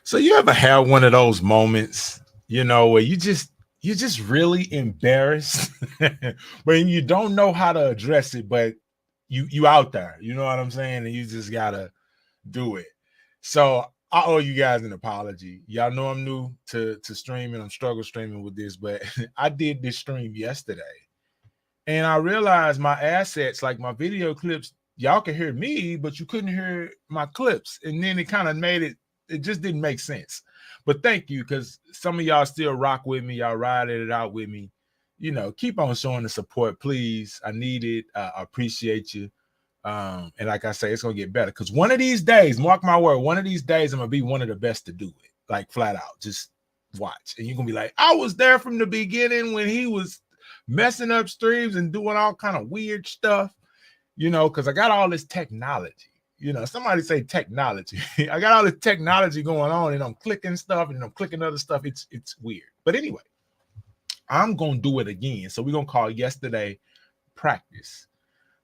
So you ever have one of those moments, where you're just really embarrassed when you don't know how to address it, but you out there, you know what I'm saying? And you just gotta do it. So I owe you guys an apology. Y'all know I'm new to streaming. I'm struggle streaming with this, but I did this stream yesterday. And I realized my assets, like my video clips, y'all could hear me, but you couldn't hear my clips. And then it kind of made it just didn't make sense. But thank you, because some of y'all still rock with me. Y'all riding it out with me. Keep on showing the support, please. I need it. I appreciate you. And like I say, it's going to get better. Because one of these days, mark my word, one of these days, I'm going to be one of the best to do it. Like flat out. Just watch. And you're going to be like, I was there from the beginning when he was messing up streams and doing all kind of weird stuff, because I got all this technology. Somebody say technology. I got all this technology going on, and I'm clicking stuff and I'm clicking other stuff. It's weird. But anyway, I'm going to do it again. So we're going to call yesterday practice.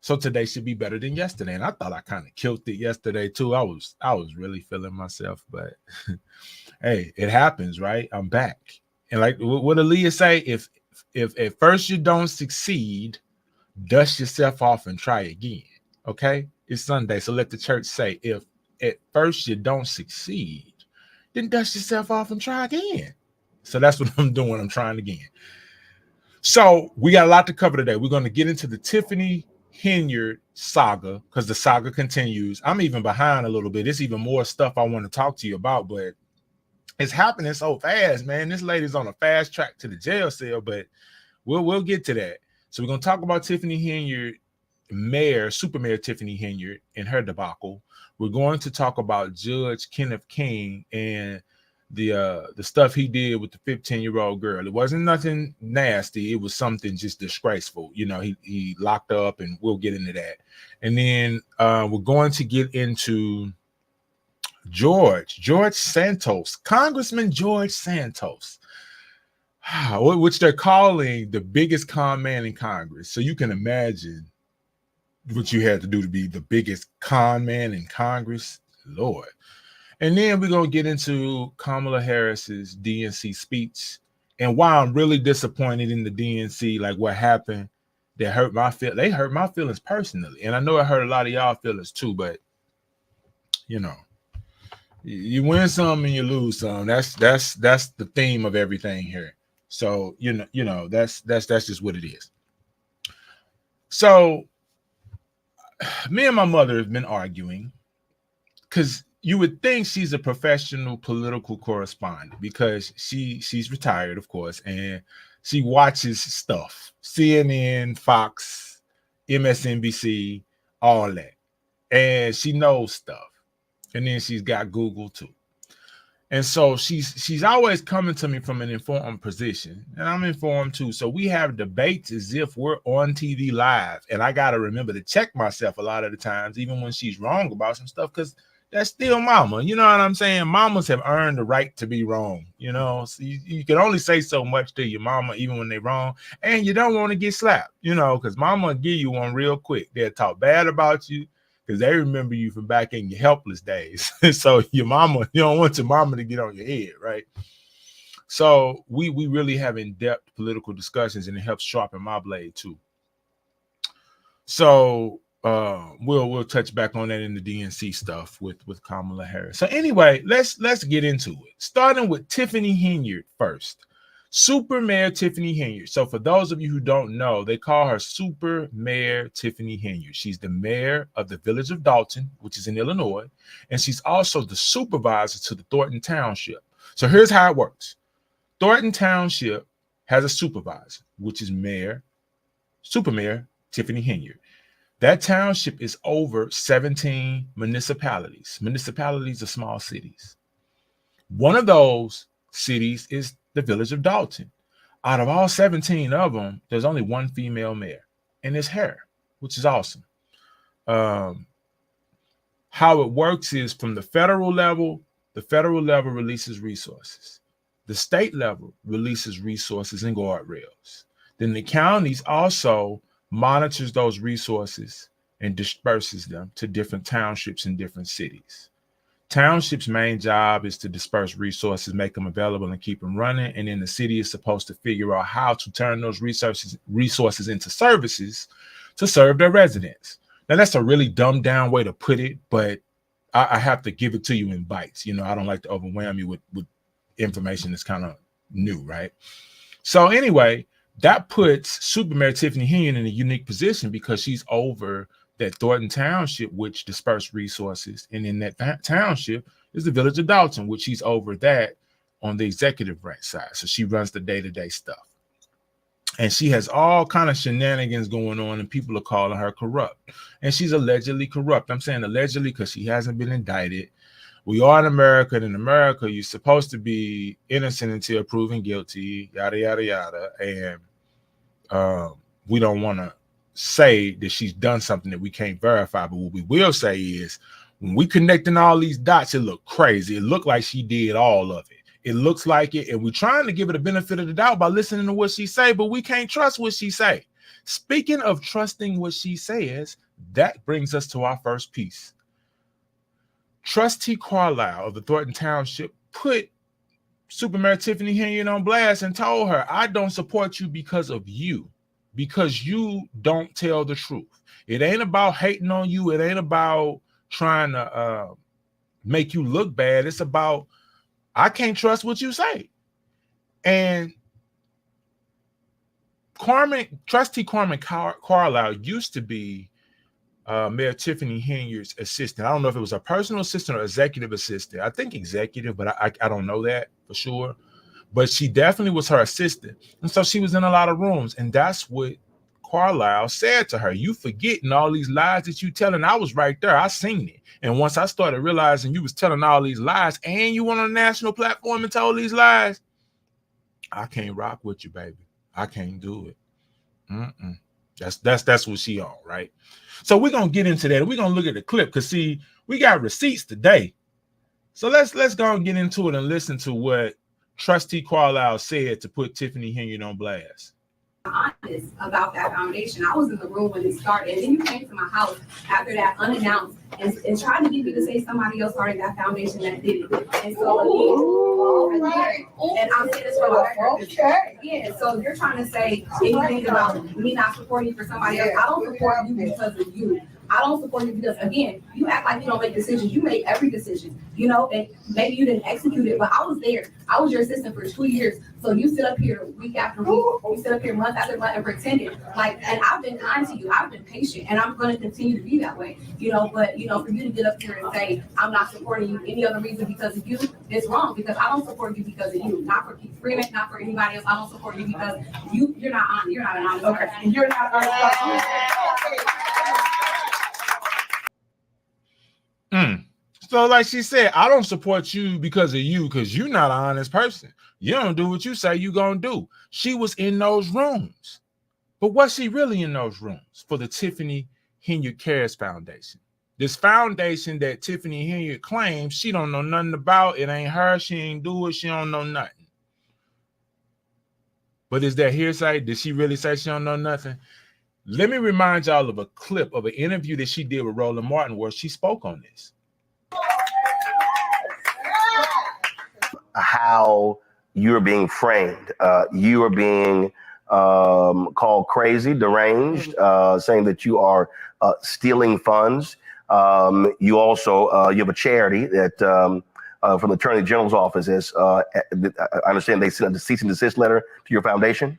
So today should be better than yesterday. And I thought I kind of killed it yesterday too. I was really feeling myself, but hey, it happens, right? I'm back. And like what Aaliyah say, if at first you don't succeed, dust yourself off and try again. Okay? It's Sunday, so let the church say, if at first you don't succeed, then dust yourself off and try again. So that's what I'm doing. I'm trying again. So we got a lot to cover today. We're going to get into the Tiffany Henyard saga, because the saga continues. I'm even behind a little bit. There's even more stuff I want to talk to you about, but it's happening so fast, man. This lady's on a fast track to the jail cell, but we'll get to that. So we're going to talk about Tiffany Henyard, Super Mayor Tiffany Henyard, and her debacle. We're going to talk about Judge Kenneth King and the stuff he did with the 15-year-old girl. It wasn't nothing nasty. It was something just disgraceful. He locked her up, and we'll get into that. And then we're going to get into George Santos, Congressman George Santos, which they're calling the biggest con man in Congress. So you can imagine what you had to do to be the biggest con man in Congress, Lord. And then we're going to get into Kamala Harris's DNC speech and why I'm really disappointed in the DNC, like what happened that hurt my feelings. They hurt my feelings personally. And I know it hurt a lot of y'all feelings too, but you win some and you lose some. That's the theme of everything here. So, that's just what it is. So me and my mother have been arguing, because you would think she's a professional political correspondent, because she's retired, of course, and she watches stuff, CNN, Fox, MSNBC, all that, and she knows stuff. And then she's got Google too. And so she's always coming to me from an informed position, and I'm informed too. So we have debates as if we're on TV live, and I got to remember to check myself a lot of the times, even when she's wrong about some stuff, because that's still mama. You know what I'm saying? Mamas have earned the right to be wrong. So you can only say so much to your mama, even when they're wrong, and you don't want to get slapped, because mama will give you one real quick. They'll talk bad about you, because they remember you from back in your helpless days. So your mama, you don't want your mama to get on your head, right? So we really have in-depth political discussions, and it helps sharpen my blade too. So we'll touch back on that in the DNC stuff with Kamala Harris. So anyway, let's get into it. Starting with Tiffany Henyard first. Super Mayor Tiffany Henyard. So for those of you who don't know, they call her Super Mayor Tiffany Henyard. She's the mayor of the village of Dolton, which is in Illinois, and she's also the supervisor to the Thornton Township. So here's how it works. Thornton Township has a supervisor, which is Super Mayor Tiffany Henyard. That township is over 17 municipalities. Municipalities are small cities. One of those cities is the village of Dolton. Out of all 17 of them, there's only one female mayor, and it's her, which is awesome. How it works is, from the federal level releases resources. The state level releases resources and guardrails. Then the counties also monitors those resources and disperses them to different townships in different cities. Township's main job is to disperse resources, make them available, and keep them running. And then the city is supposed to figure out how to turn those resources into services to serve their residents. Now, that's a really dumbed down way to put it, but I have to give it to you in bites. You know, I don't like to overwhelm you with information that's kind of new, right? So anyway, that puts Super Mayor Tiffany Henyard in a unique position because she's over that Thornton Township, which dispersed resources. And in that township is the village of Dolton, which she's over that on the executive branch side. So she runs the day-to-day stuff. And she has all kind of shenanigans going on, and people are calling her corrupt. And she's allegedly corrupt. I'm saying allegedly because she hasn't been indicted. We are in America, and in America, you're supposed to be innocent until proven guilty, yada, yada, yada. And we don't want to say that she's done something that we can't verify. But what we will say is when we connecting all these dots, it looked crazy. It looked like she did all of it. It looks like it, and we're trying to give it a benefit of the doubt by listening to what she say, but we can't trust what she say. Speaking of trusting what she says, that brings us to our first piece. Trustee Carlisle of the Thornton Township put Super Mayor Tiffany Henyard on blast and told her, I don't support you because of you, because you don't tell the truth. It ain't about hating on you. It ain't about trying to make you look bad. It's about, I can't trust what you say. And Trustee Carmen Carlisle used to be Mayor Tiffany Henyard's assistant. I don't know if it was a personal assistant or executive assistant. I think executive, but I don't know that for sure. But she definitely was her assistant. And so she was in a lot of rooms. And that's what Carlisle said to her. You forgetting all these lies that you telling. I was right there. I seen it. And once I started realizing you was telling all these lies and you went on a national platform and told these lies, I can't rock with you, baby. I can't do it. That's what she on, right? So we're gonna get into that. We're gonna look at the clip because see, we got receipts today. So let's go and get into it and listen to what Trustee Carlisle said to put Tiffany Henyard on blast. Honest about that foundation. I was in the room when it started, and then you came to my house after that unannounced and tried to get me to say somebody else started that foundation that did it. And so again, and I'm saying this for the yeah. So you're trying to say anything about me not supporting you for somebody else. I don't support you because of you. I don't support you because, again, you act like you don't make decisions. You make every decision, you know, and maybe you didn't execute it, but I was there. I was your assistant for 2 years. So you sit up here week after week, you sit up here month after month and pretending like, and I've been kind to you. I've been patient, and I'm going to continue to be that way, you know, but, you know, for you to get up here and say, I'm not supporting you any other reason because of you, it's wrong, because I don't support you because of you, not for Keith Freeman, not for anybody else. I don't support you because you're not honest. You're not an honest person. Okay. You're not honest. So like she said, I don't support you because of you, because you're not an honest person. You don't do what you say you're going to do. She was in those rooms. But was she really in those rooms for the Tiffany Henyard Cares Foundation? This foundation that Tiffany Henyard claims she don't know nothing about. It ain't her. She ain't do it. She don't know nothing. But is that hearsay? Did she really say she don't know nothing? Let me remind y'all of a clip of an interview that she did with Roland Martin where she spoke on this. How you're being framed. You are being called crazy, deranged, saying that you are stealing funds. You also, you have a charity that from the Attorney General's office is, I understand they sent a cease and desist letter to your foundation.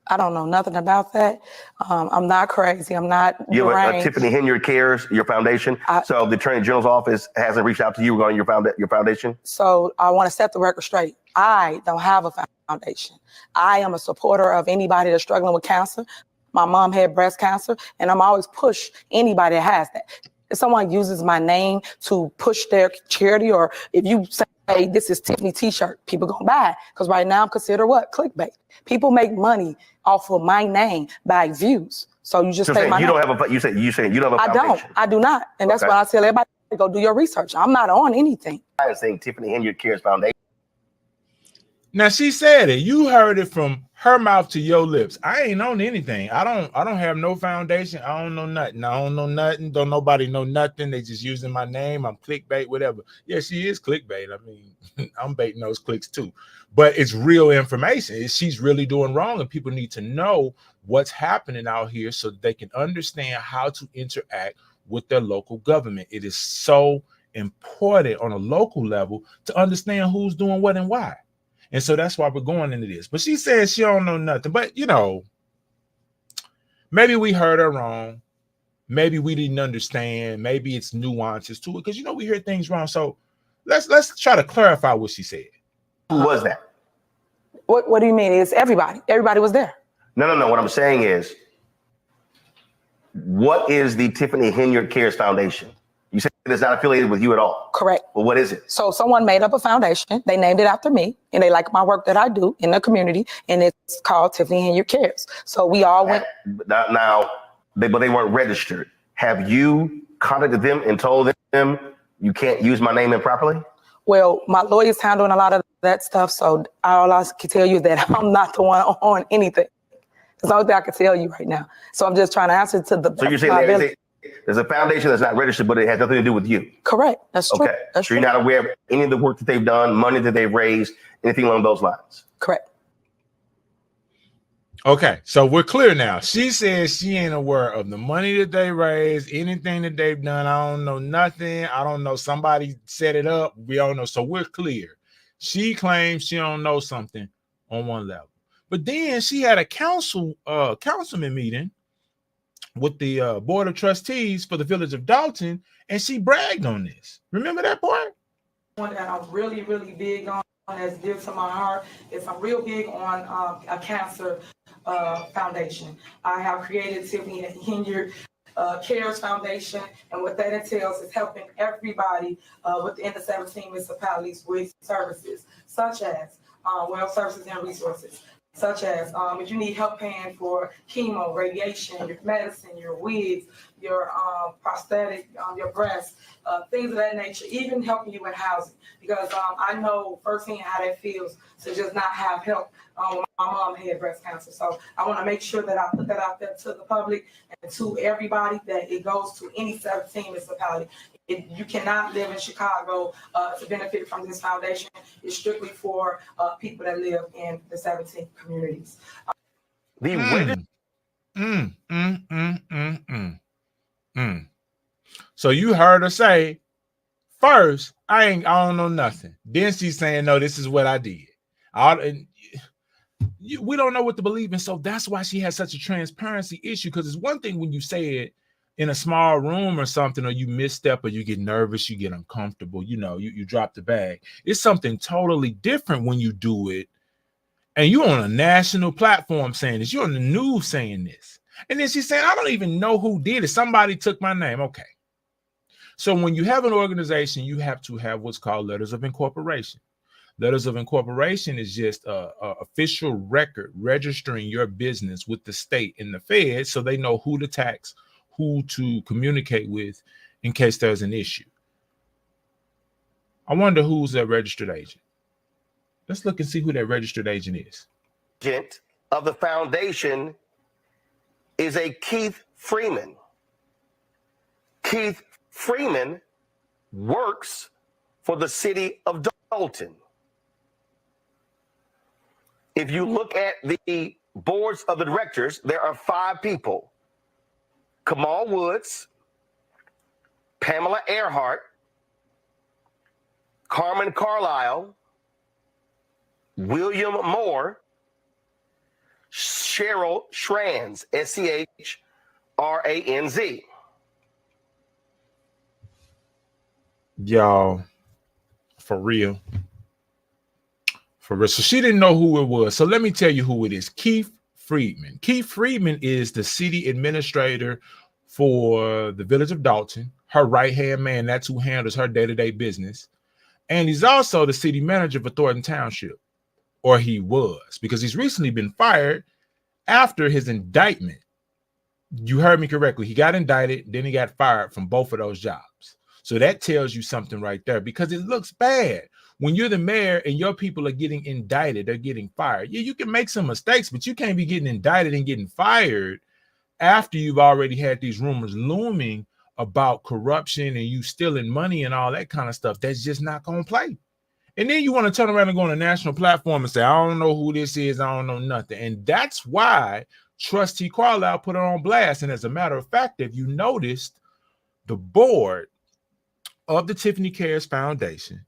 I don't know nothing about that. I'm not crazy. I'm not You have deranged. Tiffany Henyard Cares, your foundation. So the Attorney General's office hasn't reached out to you regarding your foundation? So I want to set the record straight. I don't have a foundation. I am a supporter of anybody that's struggling with cancer. My mom had breast cancer, and I'm always push anybody that has that. If someone uses my name to push their charity, or if you say, hey, this is Tiffany t-shirt, people gonna buy it. Because right now I'm considered what? Clickbait. People make money off of my name by views. So you just say my name. Don't have a, you say you don't have a foundation. I do not. And that's why I tell everybody to go do your research. I'm not on anything. I'm saying Tiffany Henyard Cares Foundation. Now she said it. You heard it from her mouth to your lips. I ain't on anything. I don't have no foundation. I don't know nothing. I don't know nothing. Don't nobody know nothing. They just using my name. I'm clickbait, whatever. Yeah, she is clickbait. I mean, I'm baiting those clicks too. But it's real information. She's really doing wrong, and people need to know what's happening out here so that they can understand how to interact with their local government. It is so important on a local level to understand who's doing what and why. And so that's why we're going into this. But she says she don't know nothing. But, you know, maybe we heard her wrong. Maybe we didn't understand. Maybe it's nuances to it. Because, you know, we hear things wrong. So let's try to clarify what she said. Who was that? What do you mean? It's everybody. Everybody was there. No. What I'm saying is, what is the Tiffany Henyard Cares Foundation? You said it's not affiliated with you at all. Correct. Well, what is it? So someone made up a foundation. They named it after me, and they like my work that I do in the community, and it's called Tiffany Henyard Cares. So we all went. But they weren't registered. Have you contacted them and told them you can't use my name improperly? Well, my lawyer's handling a lot of that stuff, so all I can tell you is that I'm not the one on anything. That's the only thing I can tell you right now. So I'm just trying to answer to the. So you're saying there's a foundation that's not registered, but it has nothing to do with you. Correct. That's true. Okay. That's so you're not aware of any of the work that they've done, money that they've raised, anything along those lines. Correct. Okay, so we're clear now. She says she ain't aware of the money that they raised, anything that they've done. I don't know nothing. I don't know. Somebody set it up. We don't know. So we're clear. She claims she don't know something on one level. But then she had a councilman meeting with the board of trustees for the village of Dolton, and she bragged on this. Remember that part? One that I'm really, really big on, that's dear to my heart, is I'm real big on a cancer foundation. I have created Tiffany Henyard Cares Foundation, and what that entails is helping everybody within the 17 municipalities with services such as well services and resources. Such as if you need help paying for chemo, radiation, your medicine, your wigs, your prosthetic, your breasts, things of that nature, even helping you with housing. Because I know firsthand how that feels to just not have help. When my mom had breast cancer. So I want to make sure that I put that out there to the public and to everybody, that it goes to any 17 municipality. You cannot live in Chicago to benefit from this foundation. It's strictly for people that live in the 17 communities. So you heard her say, first, I don't know nothing. Then she's saying, no, this is what I did. We don't know what to believe in. So that's why she has such a transparency issue. Because it's one thing when you say it in a small room or something, or you misstep, or you get nervous, you get uncomfortable, you drop the bag. It's something totally different when you do it and you're on a national platform saying this, you're on the news saying this. And then she's saying, I don't even know who did it. Somebody took my name. Okay. So when you have an organization, you have to have what's called letters of incorporation. Letters of incorporation is just a official record registering your business with the state and the Fed, so they know who to tax, who to communicate with in case there's an issue. I wonder who's that registered agent. Let's look and see who that registered agent is. Agent of the foundation is a Keith Freeman. Keith Freeman works for the city of Dolton. If you look at the boards of the directors, there are 5 people: Kamala Woods, Pamela Earhart, Carmen Carlisle, William Moore, Cheryl Schranz, Schranz. Y'all, for real. So she didn't know who it was. So let me tell you who it is. Keith Freeman. Keith Freeman is the city administrator for the village of Dolton. Her right-hand man, that's who handles her day-to-day business. And he's also the city manager for Thornton Township. Or he was, because he's recently been fired after his indictment. You heard me correctly. He got indicted, then he got fired from both of those jobs. So that tells you something right there, because it looks bad when you're the mayor and your people are getting indicted, they're getting fired. Yeah, you can make some mistakes, but you can't be getting indicted and getting fired after you've already had these rumors looming about corruption and you stealing money and all that kind of stuff. That's just not going to play. And then you want to turn around and go on a national platform and say, I don't know who this is. I don't know nothing. And that's why Trustee Carlisle put it on blast. And as a matter of fact, if you noticed, the board of the Tiffany Cares Foundation,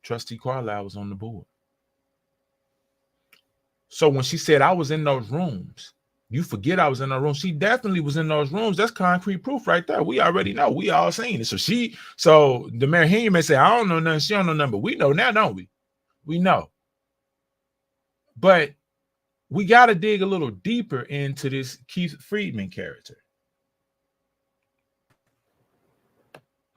Trustee Carlisle was on the board. So when she said I was in those rooms, you forget I was in the room. She definitely was in those rooms. That's concrete proof right there. We already know. We all seen it. So the Mayor Henyard may say, I don't know nothing. She don't know nothing, but we know now, don't we? We know. But we got to dig a little deeper into this Keith Friedman character.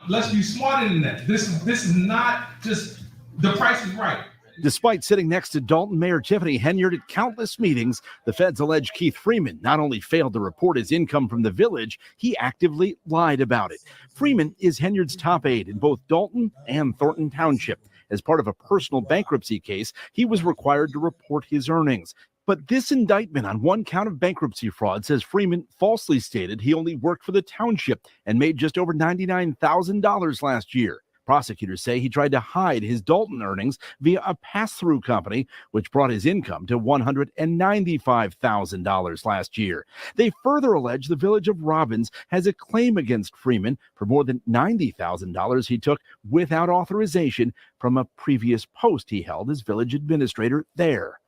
Let's be smarter than that. This is not just the price is right. Despite sitting next to Dolton Mayor Tiffany Henyard at countless meetings, the feds allege Keith Freeman not only failed to report his income from the village, he actively lied about it. Freeman is Henyard's top aide in both Dolton and Thornton Township. As part of a personal bankruptcy case, he was required to report his earnings. But this indictment on one count of bankruptcy fraud says Freeman falsely stated he only worked for the township and made just over $99,000 last year. Prosecutors say he tried to hide his Dolton earnings via a pass-through company, which brought his income to $195,000 last year. They further allege the village of Robbins has a claim against Freeman for more than $90,000 he took without authorization from a previous post he held as village administrator there.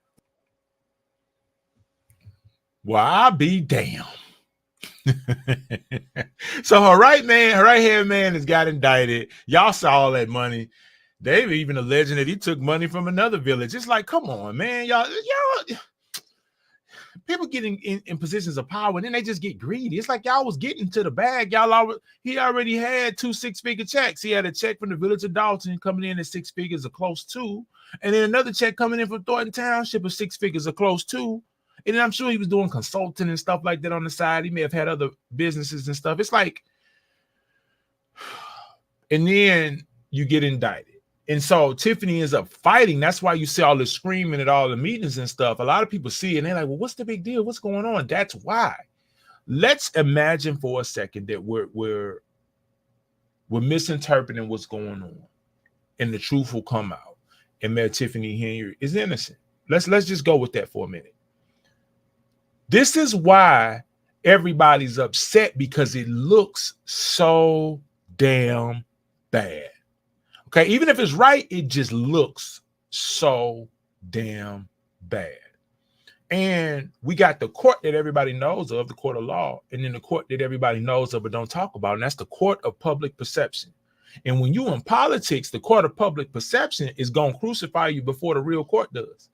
Well, I'll be damned. So her right-hand man has got indicted. Y'all saw all that money. They were even alleging that he took money from another village. It's like, come on, man. Y'all people getting in positions of power and then they just get greedy. It's like y'all was getting to the bag. He already had 2 six-figure checks. He had a check from the village of Dolton coming in at 6 figures or close to, and then another check coming in from Thornton Township of 6 figures or close to. And I'm sure he was doing consulting and stuff like that on the side. He may have had other businesses and stuff. It's like, and then you get indicted. And so Tiffany ends up fighting. That's why you see all the screaming at all the meetings and stuff. A lot of people see it and they're like, well, what's the big deal? What's going on? That's why. Let's imagine for a second that we're misinterpreting what's going on and the truth will come out. And Mayor Tiffany Henyard is innocent. Let's just go with that for a minute. This is why everybody's upset, because it looks so damn bad. Okay, even if it's right, it just looks so damn bad. And we got the court that everybody knows of, the court of law, and then the court that everybody knows of but don't talk about, and that's the court of public perception. And when you in politics, the court of public perception is going to crucify you before the real court does,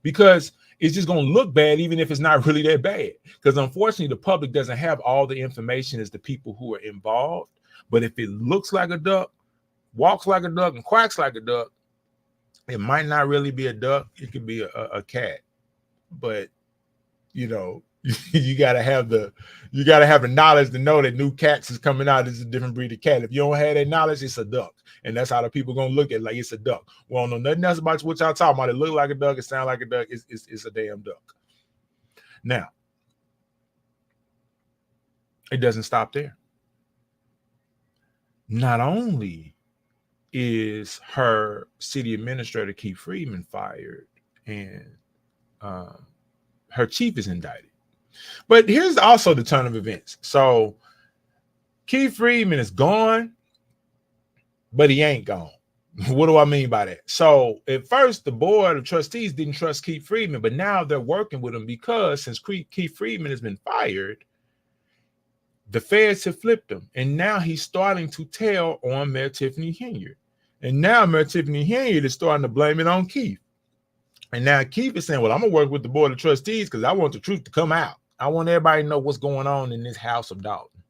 because it's just going to look bad even if it's not really that bad. Because unfortunately, the public doesn't have all the information as the people who are involved. But if it looks like a duck, walks like a duck, and quacks like a duck, it might not really be a duck. It could be a cat. But, you know, you gotta have the knowledge to know that new cats is coming out. It's a different breed of cat. If you don't have that knowledge, it's a duck. And that's how the people gonna look at it, like it's a duck. We don't know nothing else about what y'all talking about. It look like a duck, it sound like a duck, it's a damn duck. Now, it doesn't stop there. Not only is her city administrator, Keith Freeman, fired, and her chief is indicted. But here's also the turn of events. So Keith Freeman is gone, but he ain't gone. What do I mean by that? So at first, the board of trustees didn't trust Keith Freeman, but now they're working with him because since Keith Freeman has been fired, the feds have flipped him. And now he's starting to tell on Mayor Tiffany Henyard. And now Mayor Tiffany Henyard is starting to blame it on Keith. And now Keith is saying, well, I'm going to work with the board of trustees because I want the truth to come out. I want everybody to know what's going on in this house of Dolton.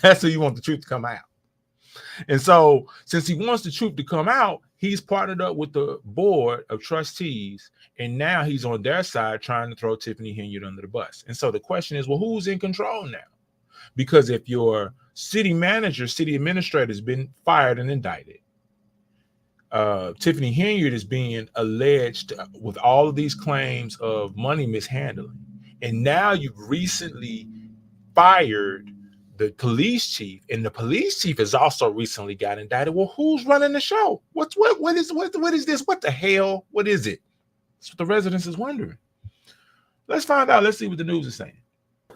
That's what you want the truth to come out. And so since he wants the truth to come out, he's partnered up with the board of trustees. And now he's on their side trying to throw Tiffany Henyard under the bus. And so the question is, well, who's in control now? Because if your city manager, city administrator has been fired and indicted. Tiffany Henyard is being alleged with all of these claims of money mishandling. And now you've recently fired the police chief, and the police chief has also recently got indicted. Well, who's running the show? What is this? What the hell? What is it? That's what the residents is wondering. Let's find out. Let's see what the news is saying.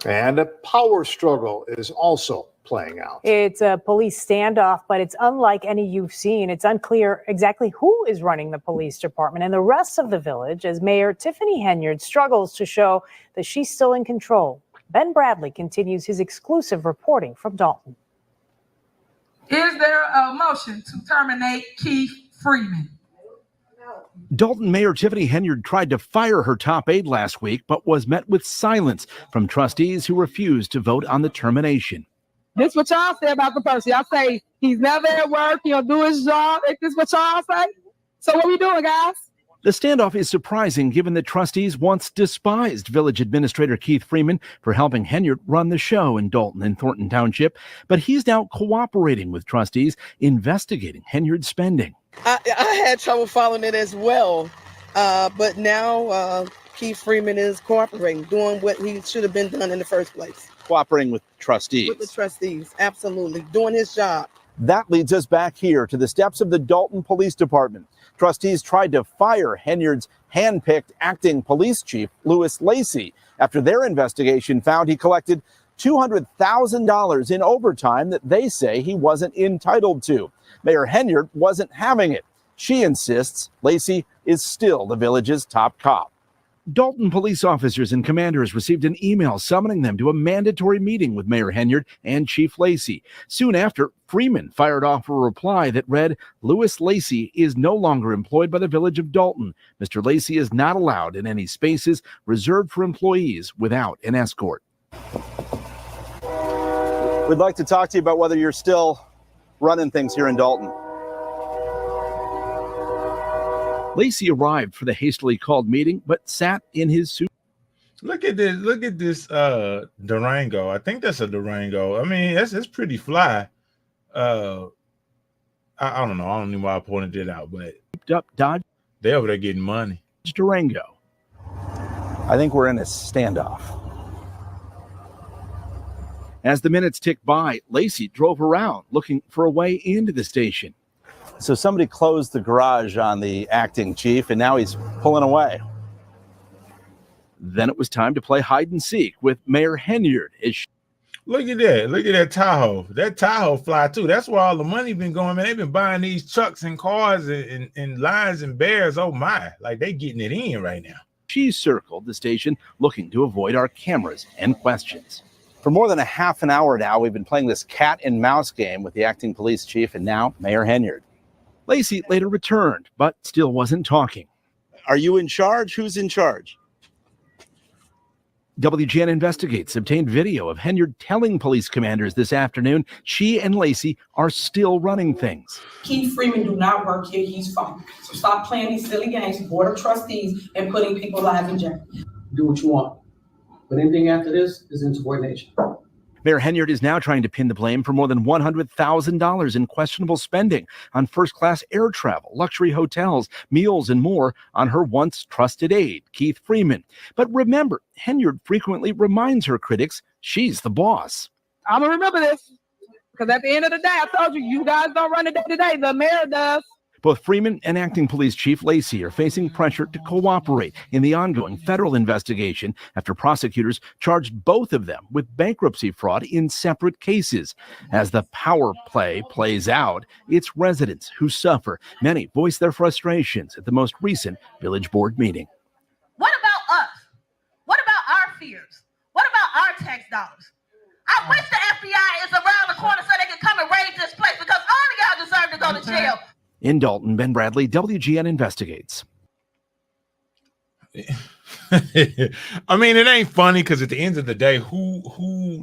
And a power struggle is also playing out. It's a police standoff, but it's unlike any you've seen. It's unclear exactly who is running the police department and the rest of the village as Mayor Tiffany Henyard struggles to show that she's still in control. Ben Bradley continues his exclusive reporting from Dolton. Is there a motion to terminate Keith Freeman? Dolton Mayor Tiffany Henyard tried to fire her top aide last week, but was met with silence from trustees who refused to vote on the termination. This what y'all say about the person. Y'all say he's never at work, he'll do his job. Is this what y'all say? So what we doing, guys? The standoff is surprising given that trustees once despised Village Administrator Keith Freeman for helping Henyard run the show in Dolton and Thornton Township, but he's now cooperating with trustees investigating Henyard's spending. I had trouble following it as well, but now Keith Freeman is cooperating, doing what he should have been done in the first place. Cooperating with trustees. With the trustees, absolutely, doing his job. That leads us back here to the steps of the Dolton Police Department. Trustees tried to fire Henyard's hand-picked acting police chief, Louis Lacey, after their investigation found he collected $200,000 in overtime that they say he wasn't entitled to. Mayor Henyard wasn't having it. She insists Lacey is still the village's top cop. Dolton police officers and commanders received an email summoning them to a mandatory meeting with Mayor Henyard and Chief Lacey. Soon after, Freeman fired off a reply that read, Louis Lacey is no longer employed by the village of Dolton. Mr. Lacey is not allowed in any spaces reserved for employees without an escort. We'd like to talk to you about whether you're still running things here in Dolton. Lacey arrived for the hastily called meeting, but sat in his suit. Look at this Durango. I think that's a Durango. I mean, it's pretty fly. I don't know. I don't know why I pointed it out, but Up Dodge they over there getting money. Durango. I think we're in a standoff. As the minutes ticked by, Lacey drove around looking for a way into the station. So somebody closed the garage on the acting chief, and now he's pulling away. Then it was time to play hide and seek with Mayor Henyard. Look at that. Look at that Tahoe. That Tahoe fly, too. That's where all the money been going, man. They've been buying these trucks and cars and lions and bears. Oh, my. Like, they getting it in right now. She circled the station, looking to avoid our cameras and questions. For more than a half an hour now, we've been playing this cat and mouse game with the acting police chief and now Mayor Henyard. Lacey later returned, but still wasn't talking. Are you in charge? Who's in charge? WGN Investigates obtained video of Henyard telling police commanders this afternoon she and Lacey are still running things. Keith Freeman do not work here. He's fired. So stop playing these silly games, Board of Trustees, and putting people's lives in jeopardy. Do what you want. But anything after this is insubordination. Mayor Henyard is now trying to pin the blame for more than $100,000 in questionable spending on first-class air travel, luxury hotels, meals, and more on her once trusted aide, Keith Freeman. But remember, Henyard frequently reminds her critics she's the boss. I'm going to remember this, because at the end of the day, I told you, you guys don't run the day-to-day. The mayor does. Both Freeman and acting police chief Lacey are facing pressure to cooperate in the ongoing federal investigation after prosecutors charged both of them with bankruptcy fraud in separate cases. As the power play plays out, it's residents who suffer. Many voice their frustrations at the most recent village board meeting. What about us? What about our fears? What about our tax dollars? I wish the FBI is around the corner so they can come and raid this place because all of y'all deserve to go to jail. In Dolton, Ben Bradley, WGN Investigates. I mean, it ain't funny because at the end of the day, who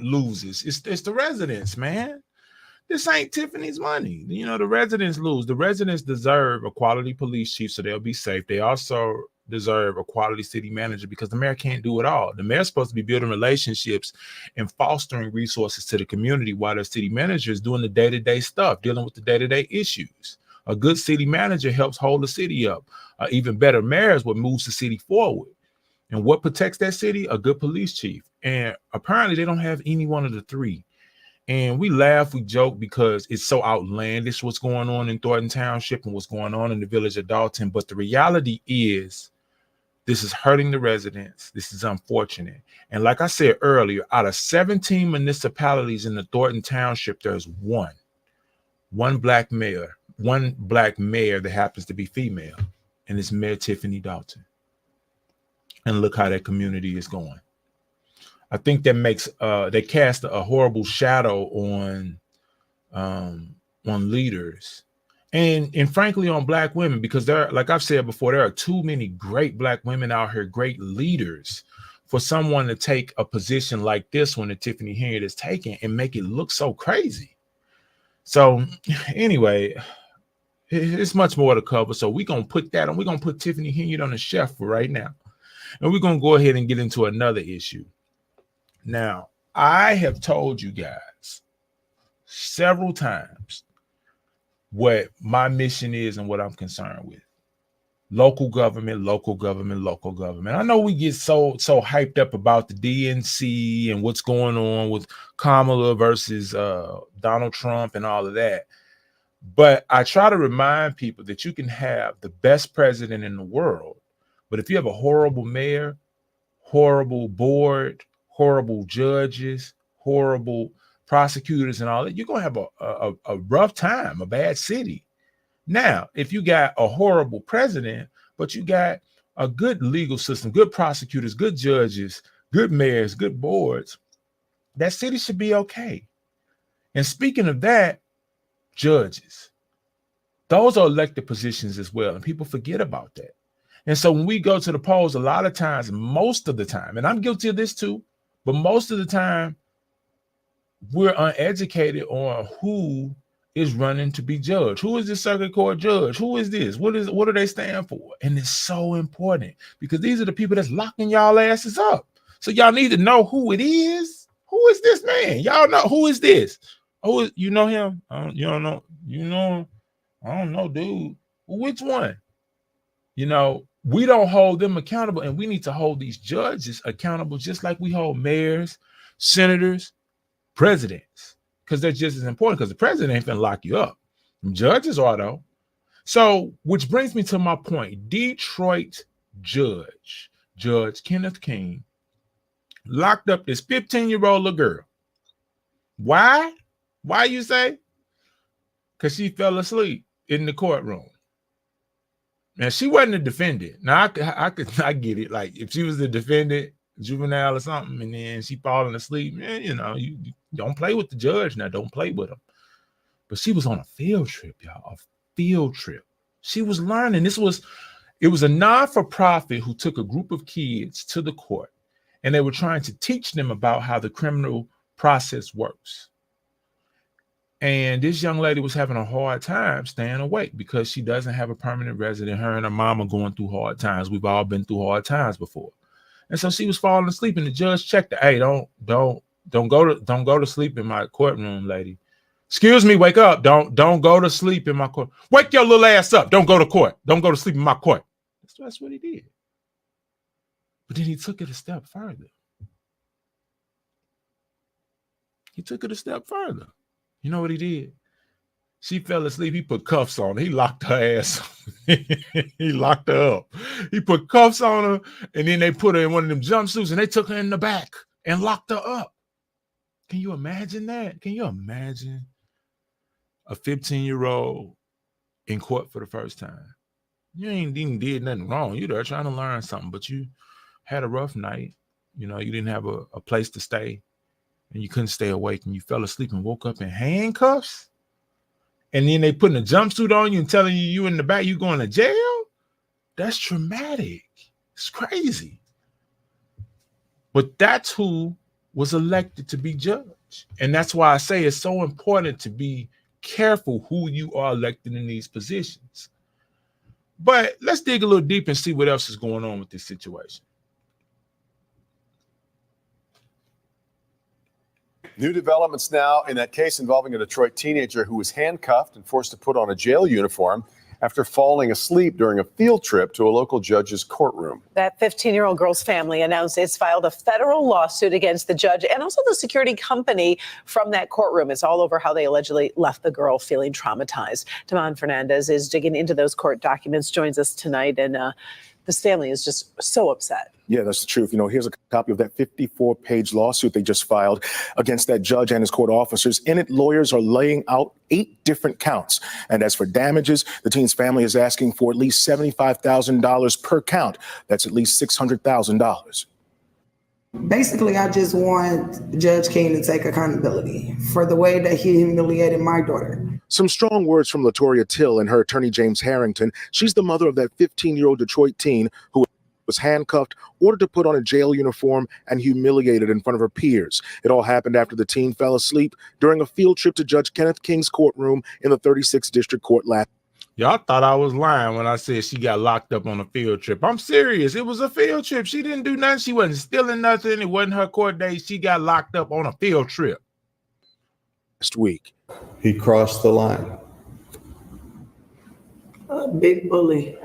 loses? It's the residents, man. This ain't Tiffany's money. You know, the residents lose. The residents deserve a quality police chief so they'll be safe. They also deserve a quality city manager because the mayor can't do it all. The mayor's supposed to be building relationships and fostering resources to the community while the city manager is doing the day-to-day stuff, dealing with the day-to-day issues. A good city manager helps hold the city up. Even better mayor is what moves the city forward. And what protects that city? A good police chief. And apparently they don't have any one of the three. And we laugh, we joke because it's so outlandish what's going on in Thornton Township and what's going on in the village of Dolton. But the reality is this is hurting the residents. This is unfortunate. And like I said earlier, out of 17 municipalities in the Thornton Township, there's one black mayor that happens to be female, and it's Mayor Tiffany Dolton. And look how that community is going. I think that makes they cast a horrible shadow on leaders and frankly on black women, because there, like I've said before, there are too many great black women out here, great leaders, for someone to take a position like this one that Tiffany Henyard is taking and make it look so crazy. So anyway, it's much more to cover. So we're gonna put that on. We're gonna put Tiffany Henyard on the shelf for right now, and we're gonna go ahead and get into another issue. Now, I have told you guys several times what my mission is and what I'm concerned with. Local government, local government, local government. I know we get so hyped up about the DNC and what's going on with Kamala versus Donald Trump and all of that. But I try to remind people that you can have the best president in the world, but if you have a horrible mayor, horrible board, horrible judges, horrible prosecutors and all that, you're going to have a rough time, a bad city. Now, if you got a horrible president, but you got a good legal system, good prosecutors, good judges, good mayors, good boards, that city should be okay. And speaking of that, judges, those are elected positions as well. And people forget about that. And so when we go to the polls, a lot of times, most of the time, and I'm guilty of this too, but most of the time, we're uneducated on who is running to be judge. Who is this circuit court judge? Who is this? What do they stand for? And it's so important because these are the people that's locking y'all asses up. So y'all need to know who it is. Who is this man? Y'all know who is this? Who is, you know him? You don't know? You know him? I don't know, dude. Which one? You know, we don't hold them accountable, and we need to hold these judges accountable just like we hold mayors, senators, presidents, because they're just as important, because the president ain't gonna lock you up. Judges are, though. So, which brings me to my point. Detroit Judge Kenneth King locked up this 15-year-old little girl. Why? Why you say? Because she fell asleep in the courtroom. Now, she wasn't a defendant. Now, I get it. Like, if she was the defendant, juvenile or something, and then she falling asleep, man, you know, you don't play with the judge now. Don't play with him. But she was on a field trip, y'all. A field trip. She was learning. It was a non-for-profit who took a group of kids to the court, and they were trying to teach them about how the criminal process works. And this young lady was having a hard time staying awake because she doesn't have a permanent resident. Her and her mom are going through hard times. We've all been through hard times before. And so she was falling asleep, and the judge checked her. Hey, don't go to sleep in my courtroom, lady. Excuse me, wake up. Don't go to sleep in my court. Wake your little ass up. Don't go to court. Don't go to sleep in my court. That's what he did. But then he took it a step further. You know what he did? She fell asleep. He put cuffs on her. He locked her ass. He locked her up. He put cuffs on her, and then they put her in one of them jumpsuits, and they took her in the back and locked her up. Can you imagine that? Can you imagine a 15-year-old in court for the first time? You ain't even did nothing wrong. You're there trying to learn something, but you had a rough night. You know, you didn't have a place to stay, and you couldn't stay awake, and you fell asleep and woke up in handcuffs. And then they putting a jumpsuit on you and telling you in the back you going to jail? That's traumatic. It's crazy. But that's who was elected to be judge. And that's why I say it's so important to be careful who you are elected in these positions. But let's dig a little deep and see what else is going on with this situation. New developments now in that case involving a Detroit teenager who was handcuffed and forced to put on a jail uniform after falling asleep during a field trip to a local judge's courtroom. That 15-year-old girl's family announced it's filed a federal lawsuit against the judge and also the security company from that courtroom. It's all over how they allegedly left the girl feeling traumatized. Damon Fernandez is digging into those court documents, joins us tonight, and this family is just so upset. Yeah, that's the truth. Here's a copy of that 54-page lawsuit they just filed against that judge and his court officers. In it, lawyers are laying out 8 different counts. And as for damages, the teen's family is asking for at least $75,000 per count. That's at least $600,000. Basically, I just want Judge King to take accountability for the way that he humiliated my daughter. Some strong words from Latoria Till and her attorney, James Harrington. She's the mother of that 15-year-old Detroit teen who was handcuffed, ordered to put on a jail uniform, and humiliated in front of her peers. It all happened after the teen fell asleep during a field trip to Judge Kenneth King's courtroom in the 36th District Court last. Y'all thought I was lying when I said she got locked up on a field trip. I'm serious. It was a field trip. She didn't do nothing. She wasn't stealing nothing. It wasn't her court date. She got locked up on a field trip. Last week. He crossed the line. A big bully.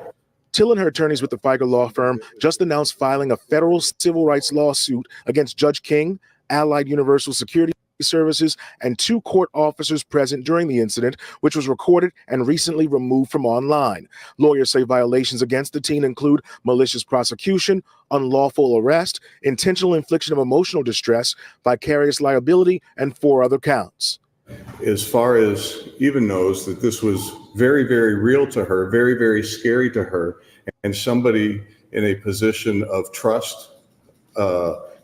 Till and her attorneys with the Figer law firm just announced filing a federal civil rights lawsuit against Judge King, Allied Universal Security Services, and 2 court officers present during the incident, which was recorded and recently removed from online. Lawyers say violations against the teen include malicious prosecution, unlawful arrest, intentional infliction of emotional distress, vicarious liability, and 4 other counts. As far as even knows that this was very, very real to her, very, very scary to her, and somebody in a position of trust,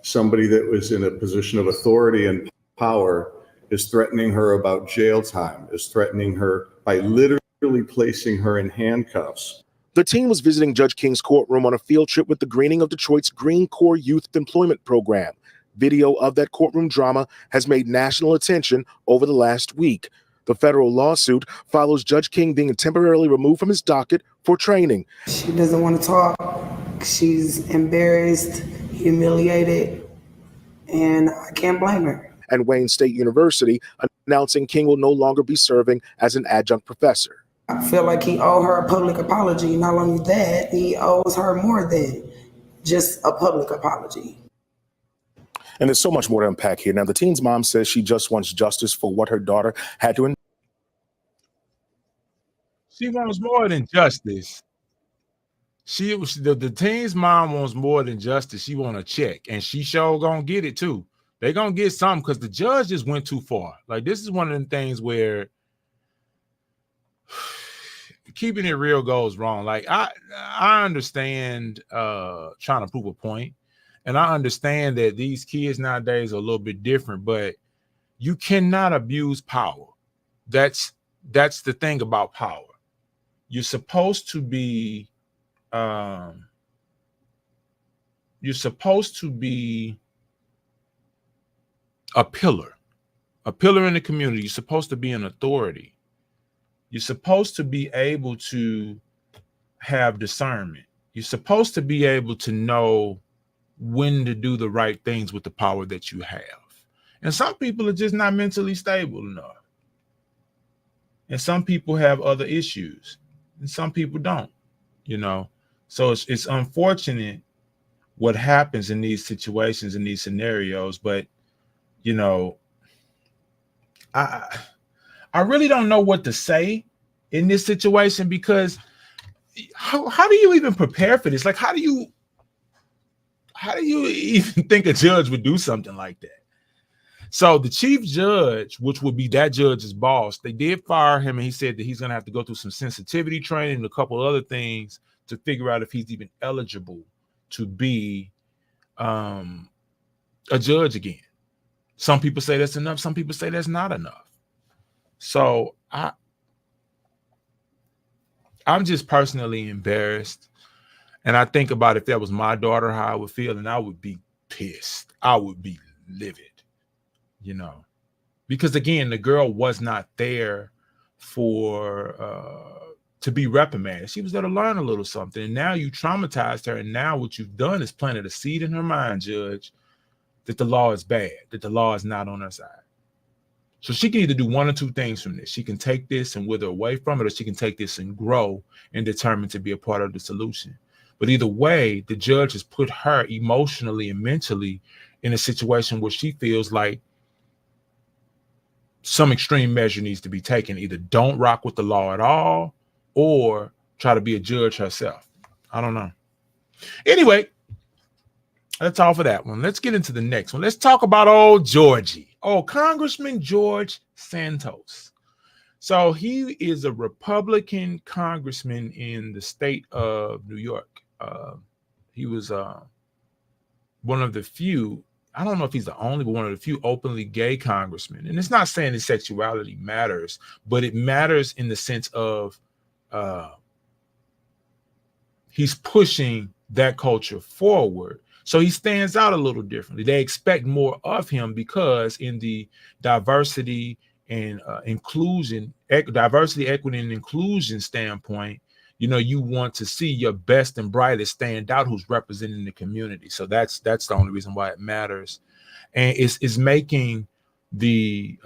somebody that was in a position of authority and power is threatening her about jail time, is threatening her by literally placing her in handcuffs. The teen was visiting Judge King's courtroom on a field trip with the greening of Detroit's Green Corps Youth Employment Program. Video of that courtroom drama has made national attention over the last week. The federal lawsuit follows Judge King being temporarily removed from his docket for training. She doesn't want to talk. She's embarrassed, humiliated, and I can't blame her. And Wayne State University announcing King will no longer be serving as an adjunct professor. I feel like he owed her a public apology. Not only that, he owes her more than just a public apology. And there's so much more to unpack here. Now, the teen's mom says she just wants justice for what her daughter had to endure. She wants more than justice. The teen's mom wants more than justice. She want a check, and she sure gonna get it too. They gonna get something because the judge just went too far. Like, this is one of the things where keeping it real goes wrong. Like, I understand trying to prove a point. And I understand that these kids nowadays are a little bit different, but you cannot abuse power. That's the thing about power. You're supposed to be a pillar in the community. You're supposed to be an authority. You're supposed to be able to have discernment. You're supposed to be able to know when to do the right things with the power that you have. And some people are just not mentally stable enough. And some people have other issues, and some people don't, So it's unfortunate what happens in these situations, in these scenarios. But, I really don't know what to say in this situation, because how do you even prepare for this? Like, how do you even think a judge would do something like that? So the chief judge, which would be that judge's boss, they did fire him, and he said that he's going to have to go through some sensitivity training and a couple other things to figure out if he's even eligible to be a judge again. Some people say that's enough. Some people say that's not enough. So I'm just personally embarrassed. And I think about if that was my daughter, how I would feel, and I would be pissed. I would be livid, because again, the girl was not there for to be reprimanded. She was there to learn a little something. And now you traumatized her. And now what you've done is planted a seed in her mind, Judge, that the law is bad, that the law is not on her side. So she can either do one or two things from this. She can take this and wither away from it, or she can take this and grow and determine to be a part of the solution. But either way, the judge has put her emotionally and mentally in a situation where she feels like some extreme measure needs to be taken. Either don't rock with the law at all or try to be a judge herself. I don't know. Anyway, that's all for that one. Let's get into the next one. Let's talk about old Georgie. Oh, Congressman George Santos. So he is a Republican congressman in the state of New York. He was one of the few, I don't know if he's the only, but one of the few openly gay congressmen. And it's not saying his sexuality matters, but it matters in the sense of he's pushing that culture forward. So he stands out a little differently. They expect more of him because in the diversity and inclusion, diversity, equity, and inclusion standpoint, you know, you want to see your best and brightest stand out who's representing the community. So that's the only reason why it matters. And it's making the